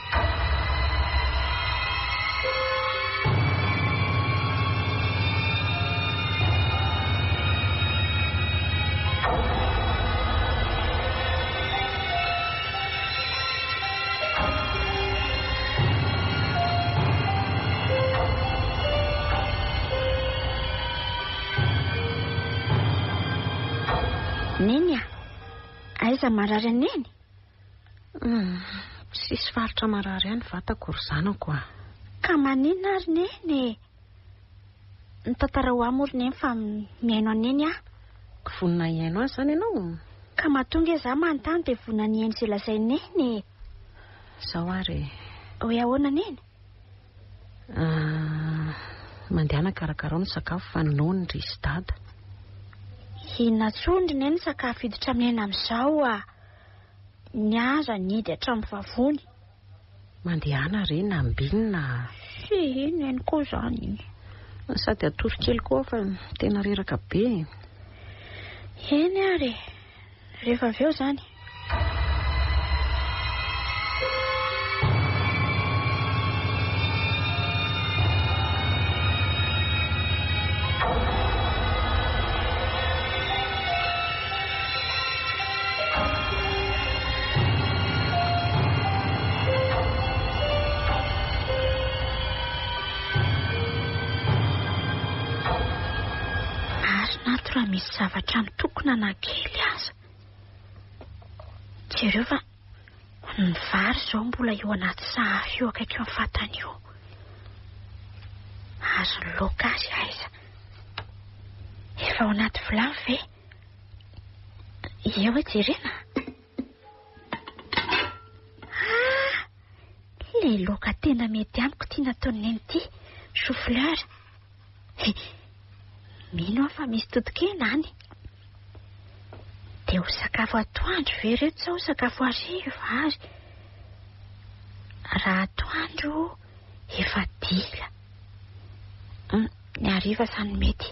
Neny aiza marary aneny? Sisy faritra marary ihany vatako ry zanako. Ka maninona ary neny? Ny tantara ho amoro neny fa miaino aneny vonina iaino azy izany ianao? Ka mahatonga izaho manontany dia vonina ny ainy izay lazaineny. Izao ary. Hoe ahoana neny? Mandeha nakarakara ny sakafo fa nono ry sy dada. Inatsondry neny sakafo hiditra amin'ny aina amin'izao ny aza nidy hatramin'ny vavony. Mandeha ry na ambinina. Iny any koa izany. Sady atory kely koa fa tena reraka be. Eny ary. Rehefa avy eo izany. Raha misy zavatra mitokona na kely aza. Jereo fa ny vary izao mbola eo anaty sahafa io akaiky eo amin'ny fatana io. Azo ny laoka azy aiza. Efa ao anaty vilany ve? Eo hoe jerena. Le laoka tena mety amiko tia nataony neny ity. Chou-fleur. Mino fa misy totokena any. Dia ho sakafo atoandro ve reto sa ho sakafo hariva ary? Raha atoandro efa dila. Ny hariva izany mety.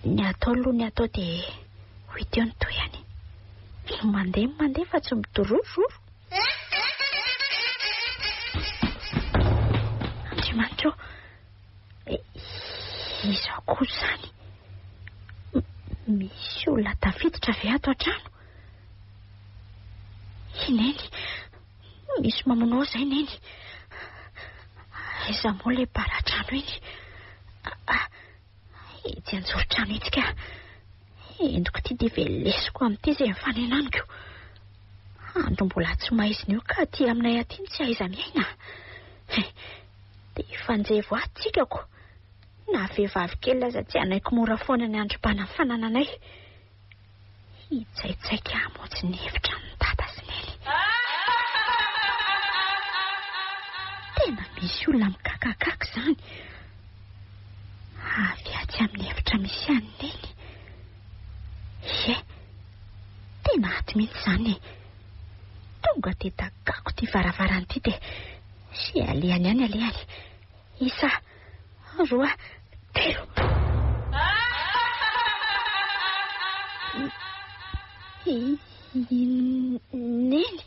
Ny atao aloha ny atao dia ho ity eo ny toyany. Mandeha fa tsy midorororo. Andriamanitra, izaho koa izany. Misy olona tafiditra ve ato an-trano? Neny, misy mamono izay neny. Aiza moa ilay bara-trano iny? Itsy anjoron-trano itsy ka. Endriko ity dia velesiko amin'ity izay mifanenaniko. Andro mbola tsy maizina io ka aty aminay aty tsy aiza miaina. Dia fanjevo atsikako. Na vehivavy kely aza tsy anaiko mora foana ny androm-bana fanananay. Hitsaitsaika hamotsy ny hevitra ny dada sy neny. Tena misy olona mikakakaka izany. Avy aty amin'ny hevitra misy any neny. Tena aty mihitsy izany. Tonga dia takako ty varavarana ity dia sy alehany. Isa, roa, telo. Neny,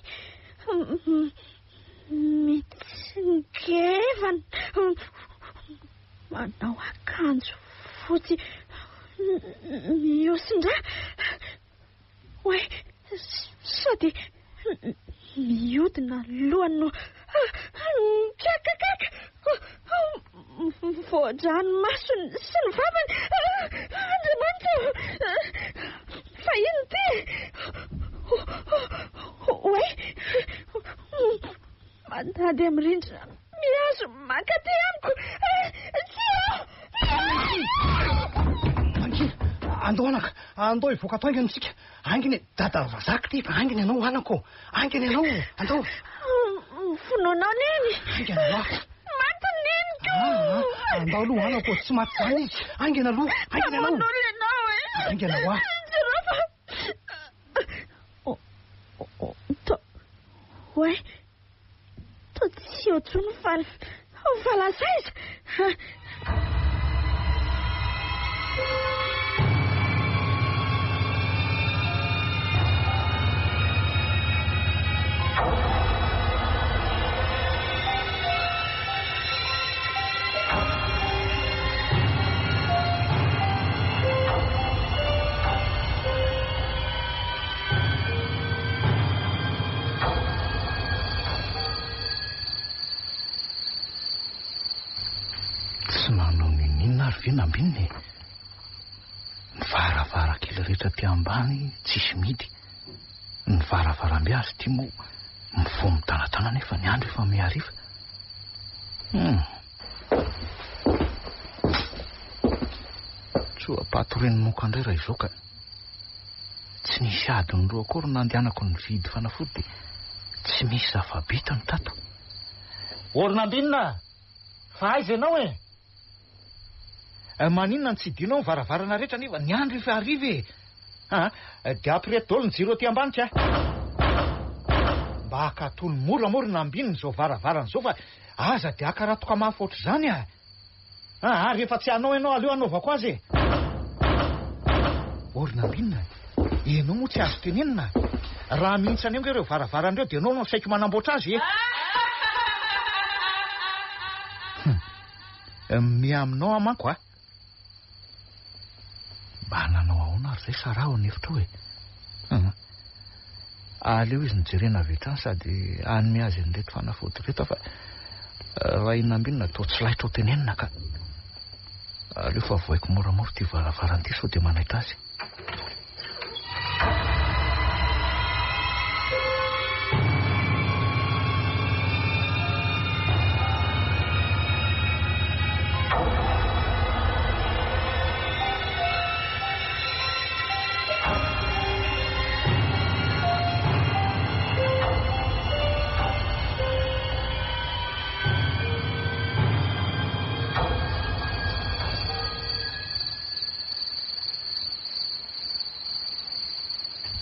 mitsingevana, manao akanjo fotsy, miosindra. Hoe, sady miodina lohany no kakakaka. Voadrany masony sy ny vavany. Andriamanitra, fa ino ty? Hoe, mandady amin'ny rindrina mihazo makaty amiko. Andao anaka, andao hivoaka ato aingana isika. Aingana dada vazaka ty fa aingana ianao anako. Aingana ianao, andao. Fononao neny. Aingana aloha. Maty neniko. Andao aloha anako, tsy maty izany izy. Aingana aloha, aingana ianao. Manolo ianao e. Aingana aloha. Hoe, to tsy eo tsony falasaiza. Nambininy ny varavarakely rehetra ty ambany tsisy midy. Ny varavarambe azy ty moa mivoa mitanatana nefa ny andro efa miariva. soa patoreny moka indray raha izao ka tsy nisy adiny roa akory nandehanako ny vidy fanafody dia tsy misy zava-bita ny tato. Ornandinina, fa aiza ianao e? Maninona ny tsy dinao ny varavarana rehetra nefa ny andro efa ariva e. Dia ampirety daholo ny jiro aty ambanitra. Mba hakatony moramora na ambininy izao varavarana izao fa aza dia akaratoka mafy ohatr'izany a. Ary efa tsy hanao ianao aleo anaovako azy e. Ornandinina, ianao moa tsy azo tenenina. Raha mihintsana eo ireo varavaran'ireo dia ianao no saiko manamboatra azy e. Miaminao amanko a. Mba nanao ahoana ary izay sarao ny hevitra hoe aleo izy nijerena avetrany sady anome azy an'ireto fanafody reto fa raha inambinina toa tsy laitra ho tenenina ka aleo fa voaiko moramora ty varavaran'ity sao dia manaitra azy.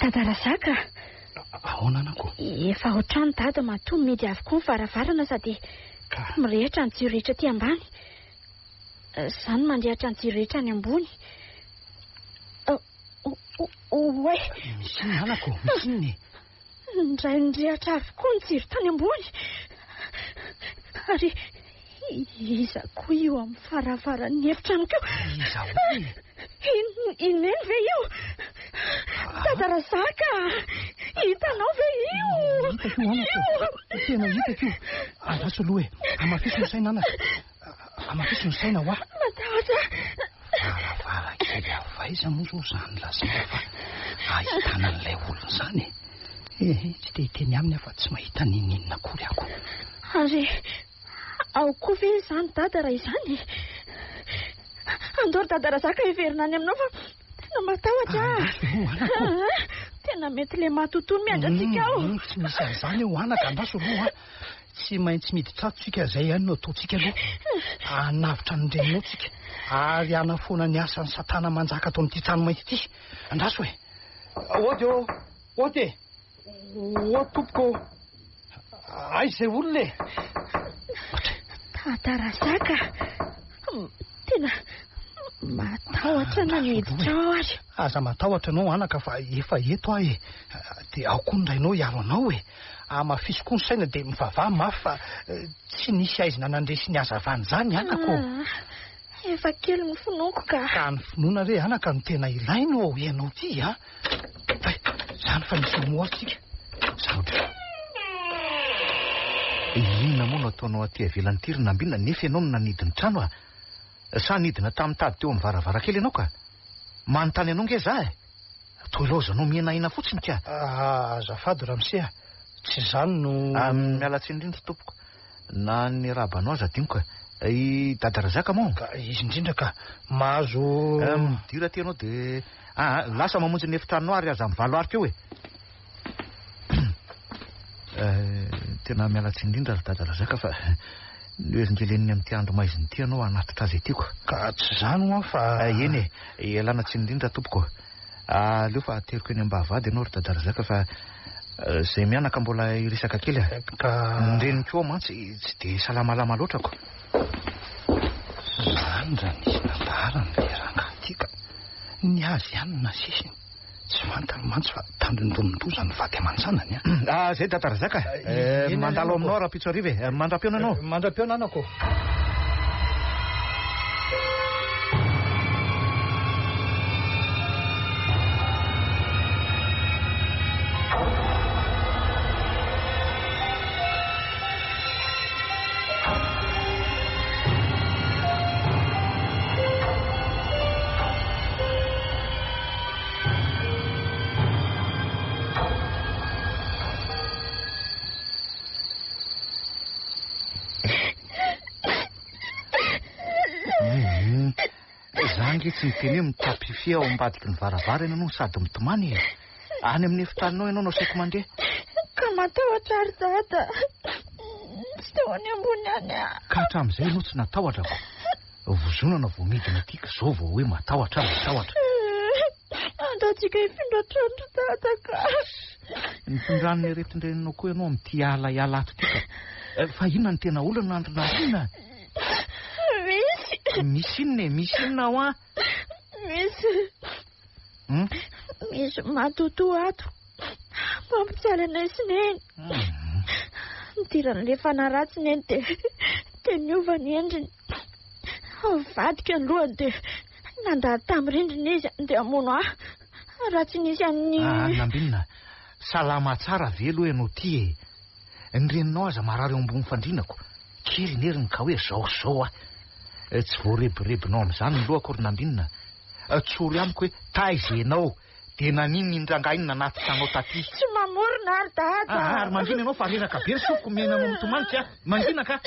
Dadarasaka, ahoana anako? Efa ohatrany dada matoa midy avokoa ny varavarana sady mirehitra ny jiro rehetra aty ambany. Izany mandrehatra ny jiro rehetra any ambony. Oe, misy inona anako? Misy inona? Indray nirehatra avokoa ny jiro tany ambony. Ary iza koa io amin'ny varavaran'ny efitrano keo? Iza hoe? Ineny ve io? Dadarasaka, hitanao ve io? Hitako anako, tena hitako io. Andaso aloha e, amafiso ny saina anako. Amafiso ny saina hoa. Matahotra. Varavarankely avaiza moa zao izany lazaina fa ahitana an'ilay olona izany e. Tsy dia hiteny aminy afa tsy mahita ninina akory ako. Ary ao koa ve izany dada raha izany? Andoro dadarasaka heverina any aminao fa tena matahotra. Tena mety le matotono miandratsika ao. Tsy misy an'izany eo anaka, andaso aloha. Tsy maintsy miditra tsika izay ihany no ataontsika aloha. Anavitra ny renonao tsika ary anafoana ny asan'ny satana manjaka atao amin'ity trano mainty ity. Andaso e. Oady o, oady e. O tompoko. Aiza izay olona e? Dadarasaka, tena matahotra na miditra ao ary. Aza matahotra anao anaka fa efa eto aho e. Dia ao koa ndrainao hiaro anao e. Amafiso koa ny saina dia mivavaha mafy fa tsy nisy aizina nandresy ny hazavana izany anako. Efa kely ny finoako ka. Ka ny finoana re anaka no tena ilaina ao ianao ty a. Izany fa nisy moasika. Saotra. Inona moa no ataonao aty avelan'ny tirina ambinina nefa ianao no nanidiny trano a? Sa nidina tamin'ny tady teo amin'ny varavarakely ianao ka? Manontany ianao nge za e? Toa loza anao mihenahina fotsiny ka? Azafady Ramsea, tsy izany no... Mialatsy indrindra tompoko. Na ny rabanao aza adinoko i Dadarazaka moa? Izy indrindra ka mahazo... Midira ty ianao dia... lasa mamonjy ny efitranao ary aza mivalo arika eo e. Tena mialatsy indrindra ry Dadarazaka fa noezingeleniny amin'ity andro maiziny ity ianao anatitra azy etyko. Ka tsy izany hoa fa... Eny e, ialana tsy indrindra tompoko. Aleo fa ateriko eny am-bavady ianao ry Dadarazaka fa izay mianaka mbola iresaka kely a. Ka... Ndreniko ao mantsy tsy dia salamalama loatrako. Izany raha nisy nandarany le rangahy ka ny azy ihany nasisiny. Tsy mantany mantsy fa tandrindonindroza ny vady aman-janany a. Zay Dadarazaka mandalo aminao raha-pitso ariva e. Mandram-piona anao. Mandram-piona anako. Angitsy ny teny hoe mitapifia ao ambadiky ny varavara ianao no sady mitomany e. Any amin'ny efitanao ianao no saiko mandeha. Ka matahotra ary dada. Tsy teo any ambony any a. Ka hatramin'izay ianao tsy natahotrako. Vozonana vao midina tika zao vao hoe matahotra. Andatsika hifindratrandro dada ka. Ny findran'ny aretin-drenanao koa ianao amin'ity ala ato tika. Fa inona ny tena olana andronarina? Misy inona ao a? Misy matoto ato. Mampijaly anay sineny. Nidiran'ilay fanaratsy neny dia niova ny endriny. Vadika ny lohany dia nandady tamin'ny rindrina izy dia amono raha tsy nisy an'ny... Nambinina, salama tsara velo ianao ty e. Ny reninao aza marary eo ambony fandrinako. Kely neriny ka hoe zao tsy voarebirebinao amin'izany ny lohako ry Nambinina. Tsory amiko hoe taizenao dia naniny indrangainy nanaty tanao taty. Tsy mamorona ary dada. Ary mangina ianao fa reraka be soko menanao mitomanitsy a. Mangina ka.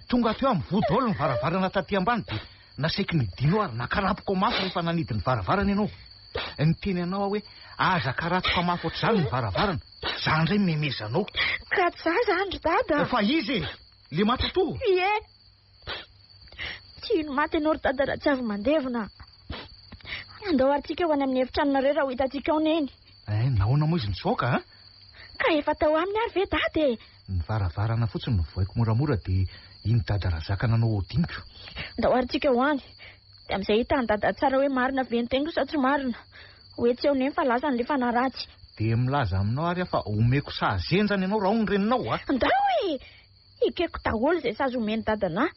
Tonga teo amin'ny vodolo ny varavarana taty ambany dia nasaiky nidino ary nakarapoko mafy rehefa nanidiny varavarana ianao. Ny teny anao hoe aza karatoka mafy ohatr'izany ny varavarana. Zany indray memezanao. Ka tsy zaza andro dada. Fa izy le matoto. Ie. Tsy ino maty ianao ry dada raha tsy avy mandevina. Andao aritsika ho any amin'ny efitranonareo raha ho hitantsika ao neny. Nahoana moa izy nisoka a? Ka efa tao amin'ny ary ve dada e? Ny varavarana fotsiny no voaiko moramora dia iny dada razaka nanao hodiniko. Andao aritsika ho any. Dia amin'izay hitany dada tsara hoe marina ventengo sa tsy marina. Hoe tsy eo neny fa laza n'ilay fanaratsy. Dia milaza aminao ary fa omeko sazenjany ianao raha hono reninao a? Andao e! Ikeko daholo izay sazy omeny dadana.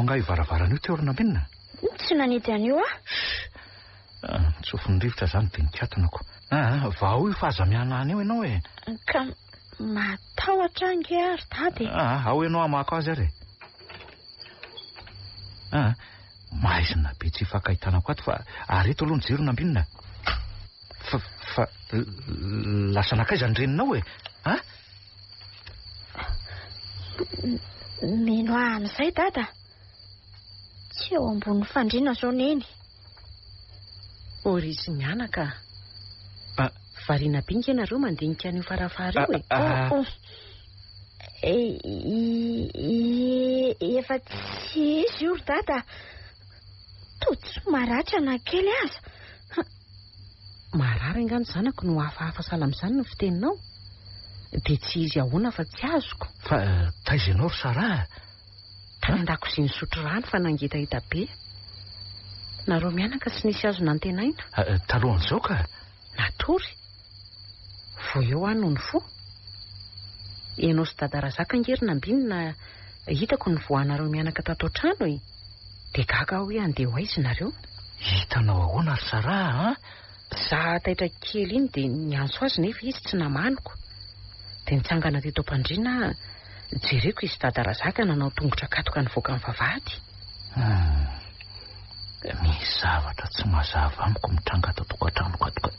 Nga ivaravarana io teo ry Nambinina. Tsy nanidy an'io Tsofiny rivotra zany dia nikatonako. Vao io fahazamiana any eo ianao e. Ka matahotra ange ary dady. Ao ianao amako azy ary. Maizina be tsy hifankahitanako ato fa areto aloha ny jiro Nambinina. Fa lasa nakaiza ny reninao e? Mino amin'izay dada. Tsy eo ambony fandriana zao neny. Orizy mianaka. Variana binga ianareo mandinika an'io farafara io e. Efa tsy izy io ry dada. Totsy maratra na kely aza. Marary angano zanako no hafahafa sala amin'izany no fiteninao. Dia tsy izy ahoana fa tsy azoko. Fa taizenao ry Sara. Tany an-dakozia ny sotro rano fa nangitahita be. Nareo mianaka sy nisy azo nantenaina. Talohan'izao ka? Natory. Vo eo any no ny fo. Ianao sy dada razaka angery Nambinina hitako ny voanareo mianaka tato an-trano e. Dia gaga hoe andeha ho aizy nareo. Hitanao ahoana ry Sara Za taitra kely iny dia niantso azy nefa izy tsy namaniko. Dia nitsangana teto am-pandriana jereko izy dada razaka nanao tongotra katoka ny voaka ny vavahady. Misy zavatra tsy mazava amiko mitranga totokatrano katoka.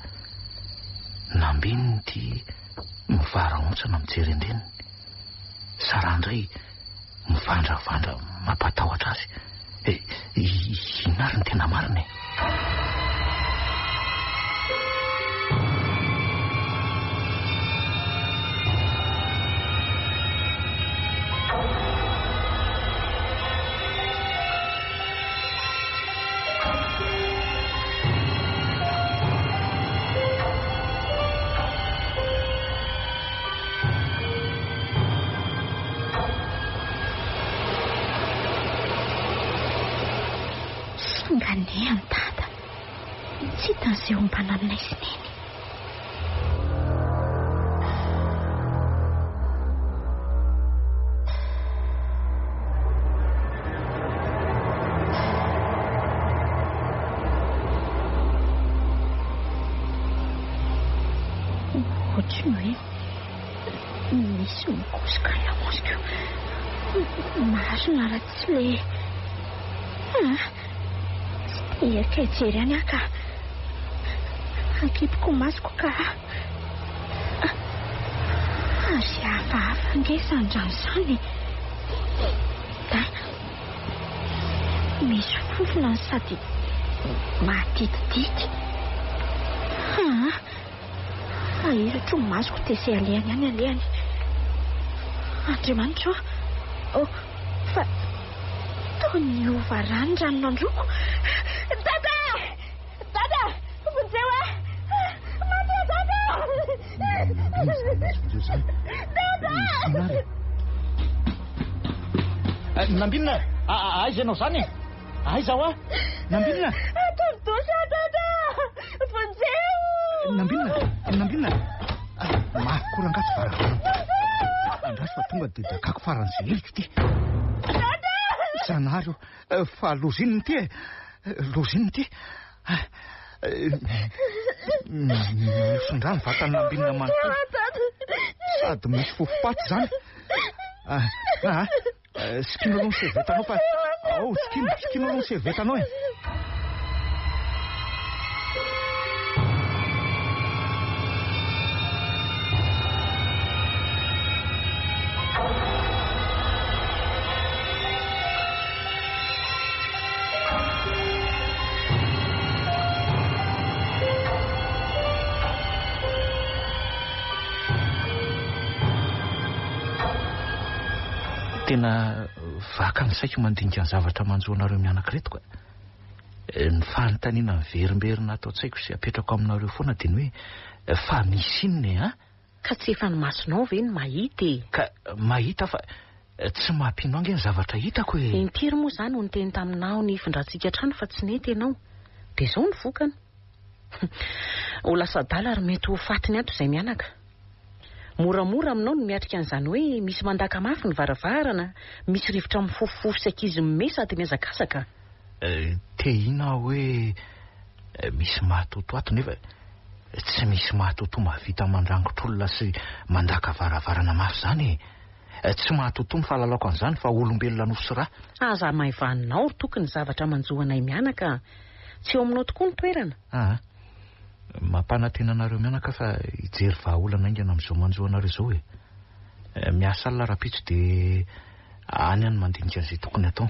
Nambininy ty mivaraontsana mijery andreniny. Sara indray mivandravandra mampatahotra azy. Inary ny tena marina e. Sanganehany dada. Tsy hitan'izay ombananay sy neny. hoe misy mikosoka lamosika marina raha tsy le tsy erika ijery any aka ankipiko masoko ka ary hafahafa ngesandranoizany da misy fofona sady matitidity ahiratro masoko dia izay alehany any alehany andriamanitra fa taony ova rano ranonandroko dada vonjeo mandeha dada Nambinina aiza ianao zany aiza ho Nambinina tondosa dada vonjeo Nambinina makorangatsy varavara andraso fa tonga dia dakako faran'izay heliko ity zanaro fa lozininy ity misondrany vatany Nambinina manontolo sady misy fofopaty zany sikino aloha ny servetanao fa sikino aloha ny servetanao tena vaka ny saiko mandinika ny zavatra manjoanareo mianankireto ka ny fanontaniana ny verimberina atao tsaiko sy apetrako aminareo foana dia ny hoe fa misy inony ka tsy efa ny masonao ve ny mahita ka mahita fa tsy mampino ange ny zavatra hitako impiry moa zany ho niteny taminao ny findrantsika trano fa tsy nety ianao dia izao ny vokany ho lasa dala ary mety ho fatiny ato izay mianaka moramora aminao no miatrika an'izany hoe misy mandaka mafy ny varavarana misy rivotra mifofofofo sy ankizy mime sady miazakazaka te ina hoe misy mahatoto ato nefa tsy misy mahatoto mavita mandrangotr'olona sy mandaka varavarana mafy zany tsy mahatoto ny fahalalako an'izany fa olombelona nosy ra aza maivaninao tokony zavatra manjoanay mianaka tsy eo aminao tokoa ny toerana mampanantenanareo mianaka fa hijery vahaolana ingana amin'izao manjoanareo izao miasa alina rapitso dia any any mandinika an'izay tokony atao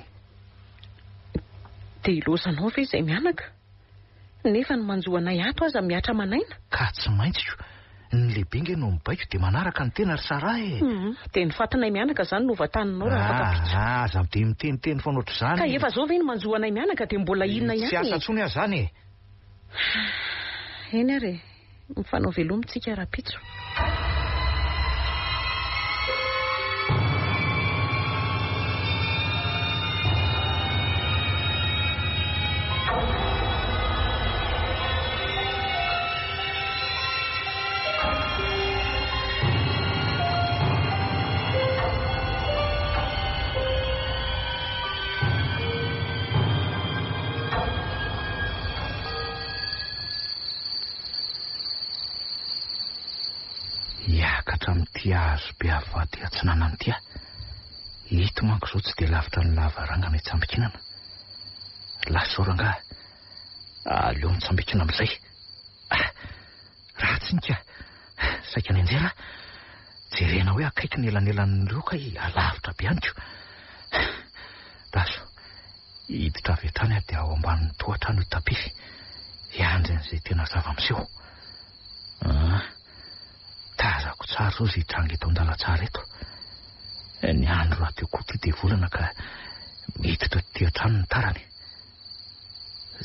dia ilozanao ve izay mianaka nefa ny manjoanay ato aza miatra manaina ka tsy maintsy ny lehibe nge no mibaiko dia manaraka ny tena ry sara dia ny fatinay mianaka zany no vataninao raha fakapitso aza dia miteniteny foana ohatr' izany ka efa zao ve ny manjoanay mianaka dia mbola inona ihany tsy asa ntsony azy zany eny ary mifanao velomitsika rapitso azo be avady atsinana ny tia hito manko izao tsy dia lavitra ny lavarangana itsambikinana lasoranga aleo mitsambikina amin'izay raha tsy nika saika ny anjera jerena hoe akaiky ny elanelan'ny loka alavitra be aniko raso hiditra avy hatrany dia ao ambanin'ny tohatrano itapify iandrin'izay tena zava-miseho tazako tsara zao zay tranga eto an-dalatsara eto ny andro raha teo koa ty dia volana ka miditra teatrano ny tarany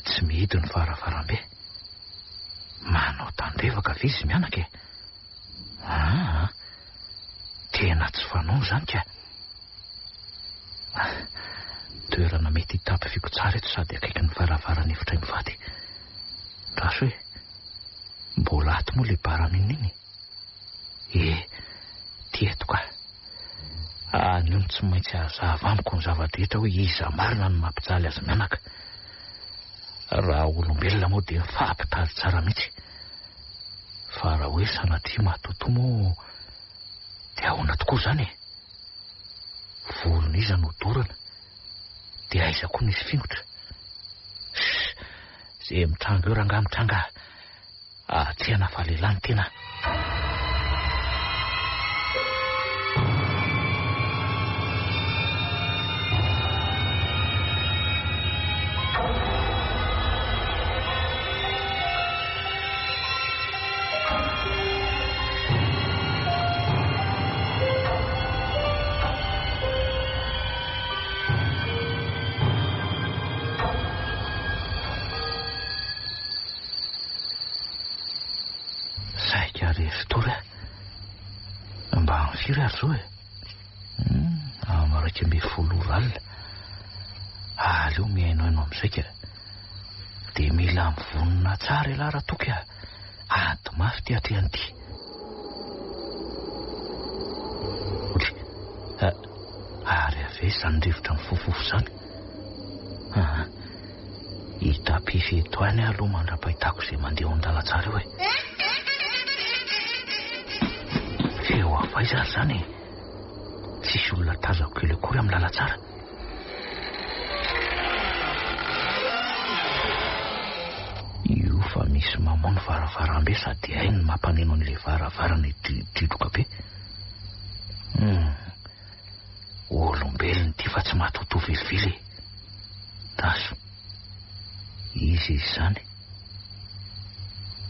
tsy mihidy ny varavarambe manao tandrevaka ve izy mianaka tena tsy fanao zany ka toerana mety hitapifiko tsara eto sady akaiky ny varavarana efitra mivady raso hoe mbola ato moa le baranin'iny tieto ka anio tsy maintsy azava amiko ny zavadrehetra hoe iza marina no mampijaly azy mianaka raha olombelona moa dia fampitady tsara mihitsy Fa raha hoe sanatia matoto moa dia ahoana tokoa izany e. Volona iza no dorana dia aiza koa nisy fingotra. Izay mitranga eo rangahy mitranga. Atsihana fa lehilahy ny tena. Firy ary zao e. Amaraika mbe folo alina. Aleo mihainao ianao amin'izay ka. Dia mila mivonona tsara ialahy raha toky a. Ady mafy ty aty an'ity. Ary ave izany rivotra mifofofo izany. Hitapifeto any aloha mandra-pahitako izay mandeha ao an-dala tsara eo e. Feo avaiza ary izany e. Tsisy olona tazako kely akory amin'ny lala tsara. Io fa misy mamono varavarambe sady hay ny mampaneno an'ilay varavarana dridroka be. Olombelony ty fa tsy matoto vilivily. Taso. Izy izany.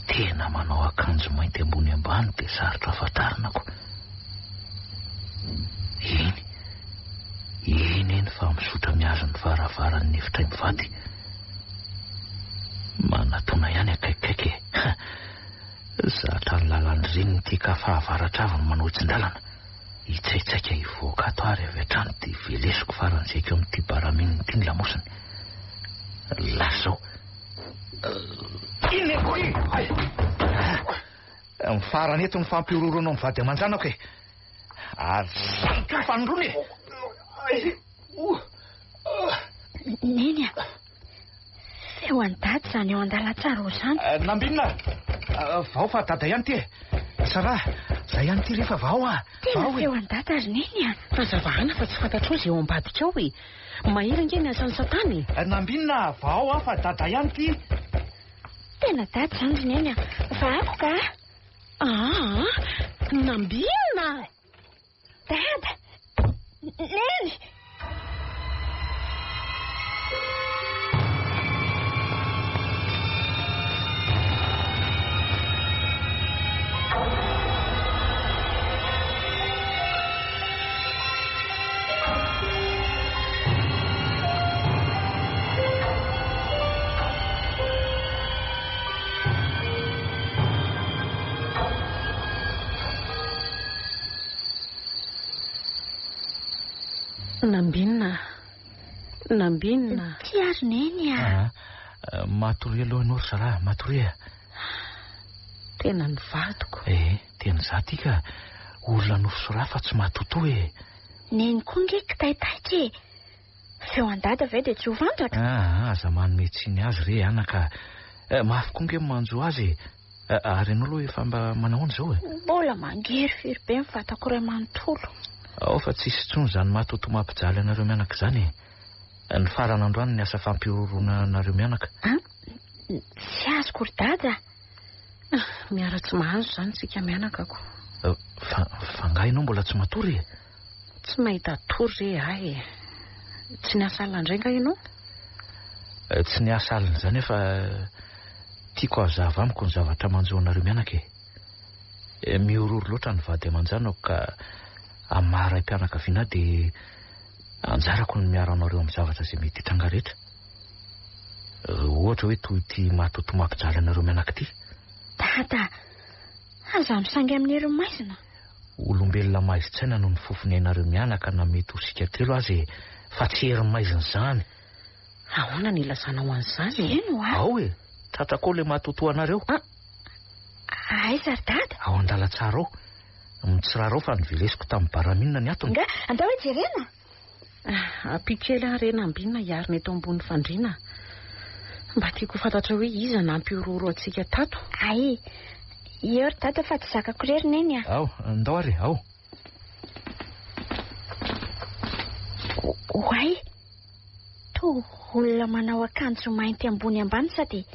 Tena manao akanjo mainty ambony ambany dia sarotra afantaranako. Iny fa misotra miazo ny varavaran'ny efitra mivady. Manatona ihany akaikaiky. Zatra ny lalany reniny ty ka fahavaratra-avy manao tsin-dalana. Hitsaitsaika hivoaka ato ary avy hatrany dia velesiko faran'izay amin'ity baramininy ity ny lamosiny. Lazao. Iny koa iny. Mifarany eto ny fampiororonao mivady aman-janako e. Ary saika fandrony e. Neny a. Feo an-dady izany eo an-dalatsara izany. Nambinina. Vao fa dada ihany ty e. Sara, zay ihany ty rehefa vao a. Tena feo an-dady ary neny a. Fazavahana fa tsy fantatro izay eo ambadika ao e. Mahery angeny asany satany. Nambinina, vao a fa dada ihany ty. Tena dady izany neny a. Vako ka. Nambinina. Dada. Neny. Nambinina. Ty ary neny a. Matory aloha anao ry Sara, matory. Tena ny vadiko. Tena za ty ka olona nofosora fa tsy matoto e. Neny koa nge kitaitaitra e. Feo an-dady avy dia tsy ho fantatra. Aza manome tsiny azy re anaka. Mafy koa nge manjo azy. Ary anao aloha efa mba manahoana izao e. Mbola mangery firy be mifatako ray manontolo. Ao fa tsisy tsony izany matoto mampijaly anareo mianaka izany e. Ny farana androany ny asa fampiorona anareo mianaka. Tsy azoko ry dada. Miara-tsy mahazo izany tsika mianakako. Fa nga ianao mbola tsy matory e. Tsy mahita tory re ahy. Tsy niasa alina indray nga ianao? Tsy niasa alina izany efa tiako hazava amiko ny zavatra manjo anareo mianaka e. Miororo loatra ny vady aman-janako ka amaray mpianakaviana dia anjarako ny miaro anareo amin'ny zavatra izay mety hitranga rehetra. Ohatra hoe toy ity matoto mampijaly anareo mianaka ity. Dada, aza misangy amin'ny hery maizina. Olombelona maizin-tsaina no ny fofony anareo mianaka na mety ho sika telo azy fa tsy hery maizina izany. Ahoana ny lasana ho an'izany? Eno a? Ao e, tratrako ilay matoto anareo. Aiza ry dada? Ao an-dala tsara ao. Mitsiraro fa nivelesiko tamin'ny baraminina ny atony. Nga, andao hoe jerena? Apikely ary Nambinina hiarina eto ambony fandriana. Mba tiako fantatra hoe iza nampiororo antsika tato. Ai, eo ry dada fa tsy zakako rery neny a. Ao, ndao ary, ao. Oay, to olona manao akanjo mainty ambony ambany sady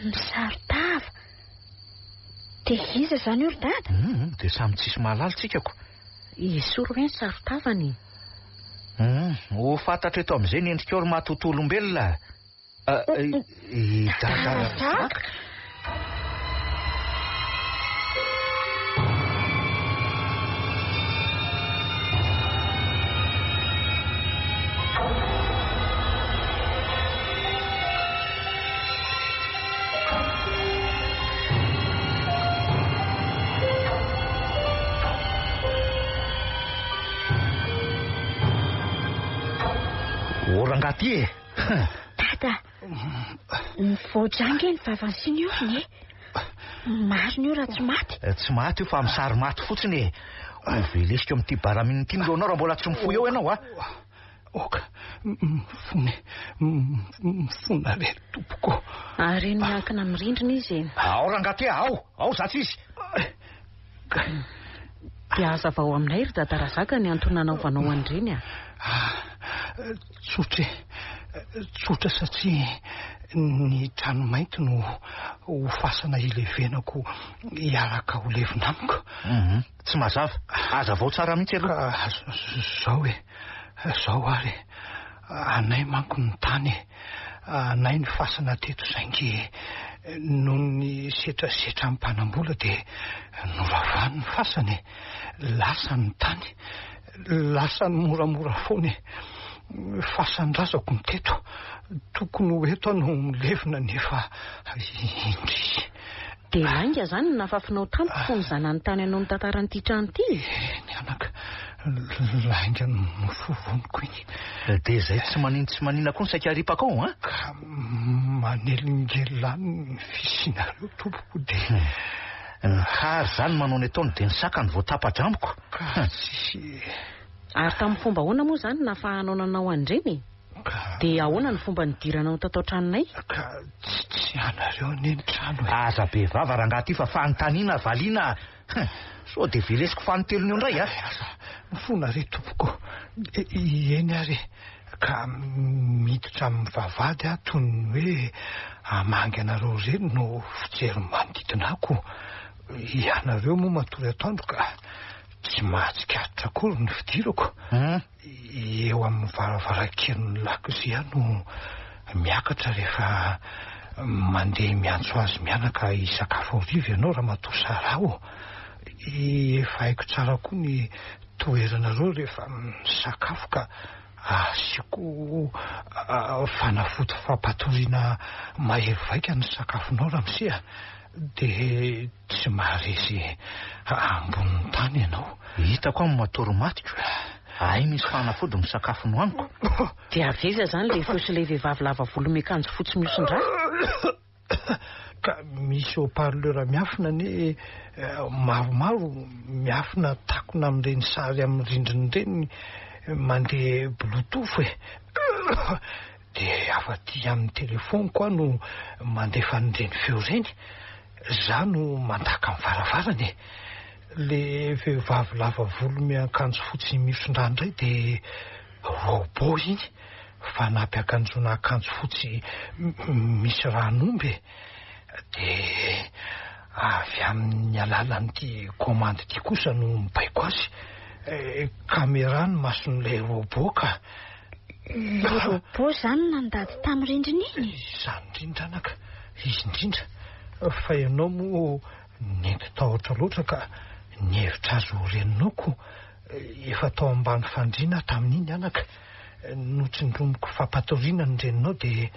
misaro-tava. Dia iza zany io ry dada? Dia samy tsisy mahalalitsikako. Isoro hoe ny saro-tavany. Ho fantatra eto amin'izay ny endrika eo ry mahatoto-olombelona. Dada Zaka. Orangaty e. Dada, ny voajangy ny vavan'ny io ne. Mariny io raha tsy maty. Tsy maty io fa misary maty fotsiny e. Velesika amin'ity baramininy ity ndao anao raha mbola tsy mifoy eo ianao a. Oka, mifona re tompoko. Ary miankina amin'ny rindrina izy eny. Ao Rangaty, ao zatsy izy. Dia aza vao aminay ry dada Razaka ny antony nanaovanao andreny a. Tsotra satria ny trano mainty no ho fasana ilevenako hiaraka ho levina amiko. Tsy mazava, aza vao tsara mihitsy aloha. Zao ary anay manko ny tany, anay ny fasana teto saingy noho ny setrasetra mpanambola dia noravany ny fasany, lasa ny tany, lasa ny moramora foana. Fasan-drazako ny teto, tokony ho eto no milevina nefa indry. Dia lainga zany ny nafafinao tampoka fony zanany tany anao ny tantaran'ity trano ity. Ny anaka, lainga no fovoniko iny. Dia izay tsy manina koa ny saika ripakao a? Ka manelingelany ny fisinareo tompoko dia ny kary zany manao ny ataony dia ny saka ny voatapatra amiko. Ka tsisy. Ary tamin'ny fomba ahoana moa zany nafahanao nanao andreny? Dia ahoana ny fomba nidiranao tatao tranonay? Ka tsy anareo neny trano. Aza be vava Rangaty fa fanontaniana valiana. So dia velesiko fanotelony eo indray a. Mifona re tompoko. Eny ary ka miditra amin'ny vavady a toy ny hoe hamangy anareo reny no fijery manodidina ako. Ianareo moa matory atoandro ka tsy mahatsikaritra akory ny fidirako. Eo amin'ny varavarankelin'ny lakozia no miakatra rehefa mandeha miantso azy mianaka hisakafo hariva ianao raha matoa sarao. Efa haiko tsara koa ny toeranareo rehefa misakafo ka asiako fanafody fampatoriana mahery vaika ny sakafonao raha misia. Dia tsy maharesy ambonin'ny tany ianao. Hitako amin'ny matory matiko. Ay misy fanafody ny sakafo nohaniko. Dia aveza zany le fosy le vehivavy lava volo miakanjo fotsy mihosin-draha. Ka misy haut-parleur miafina ne maromaro miafina takona amin'ireny sary amin'ny rindriny ireny mandeha bluetooth e. Dia afa-ty amin'ny telefoniko aho no mandefa an'ireny feo ireny. Za no mandaka amin'ny varavarany. Le vehivavy lava volo miakanjo fotsy mihosin-draha indray dia robot iny. Fanampy akanjona akanjo fotsy misy ranomby. Dia avy amin'ny alalan'ity komandy ity kosa no mibaiko azy. Kamera ny mason'ilay robot ka. Le robot zany nandady tamin'ny rindrina iny? Izany indrindra anaka, izy indrindra. Fa ianao moa nety tahotra loatra ka nihevitra azy ho reninoko. Efa tao ambany fandriana tamin'iny anaka. Notsindromiko fampatoriana ny reninao dia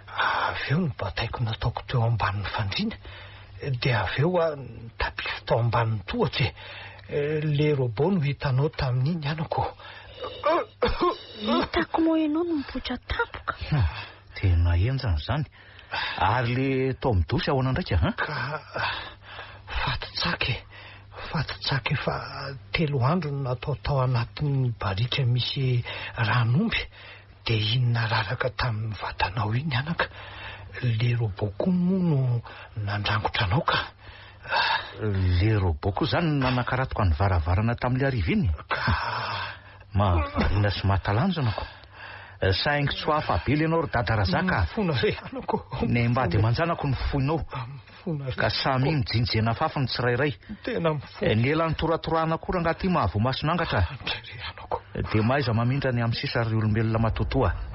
avy eo ny bataiko nataoko teo ambanin'ny fandriana. Dia avy eo tapify tao ambanin'ny tohatra. Le robot no hitanao tamin'iny anako. Hitako moa ianao no mipoitra tampoka. Tena enjana zany. Ary le tao midosy ahoana ndraika ka fatitsaka efa 3 andro no natao tao anatin'ny barika misy ranomby. Dia inona raraka tamin'ny vatanao iny anaka. Le robot koa moa no nandrangotra anao ka Le robot koa zany nanakaratoko ny varavarana tamin'ilay ariva iny. Mahavariana sy mahatalanjonako. Saingy tsy ho hafa be ianao ry dadarazaka. Fona re anako. Ny mba dia manjanako ny foinao. Ka samy mijinjena fafiny tsirairay. Tena mifona. Ny elan'ny toratorana koa raha ty mahavomasonangatra. Dia maiza mamindra ny amin'ny sisa ry olombelona matotoa.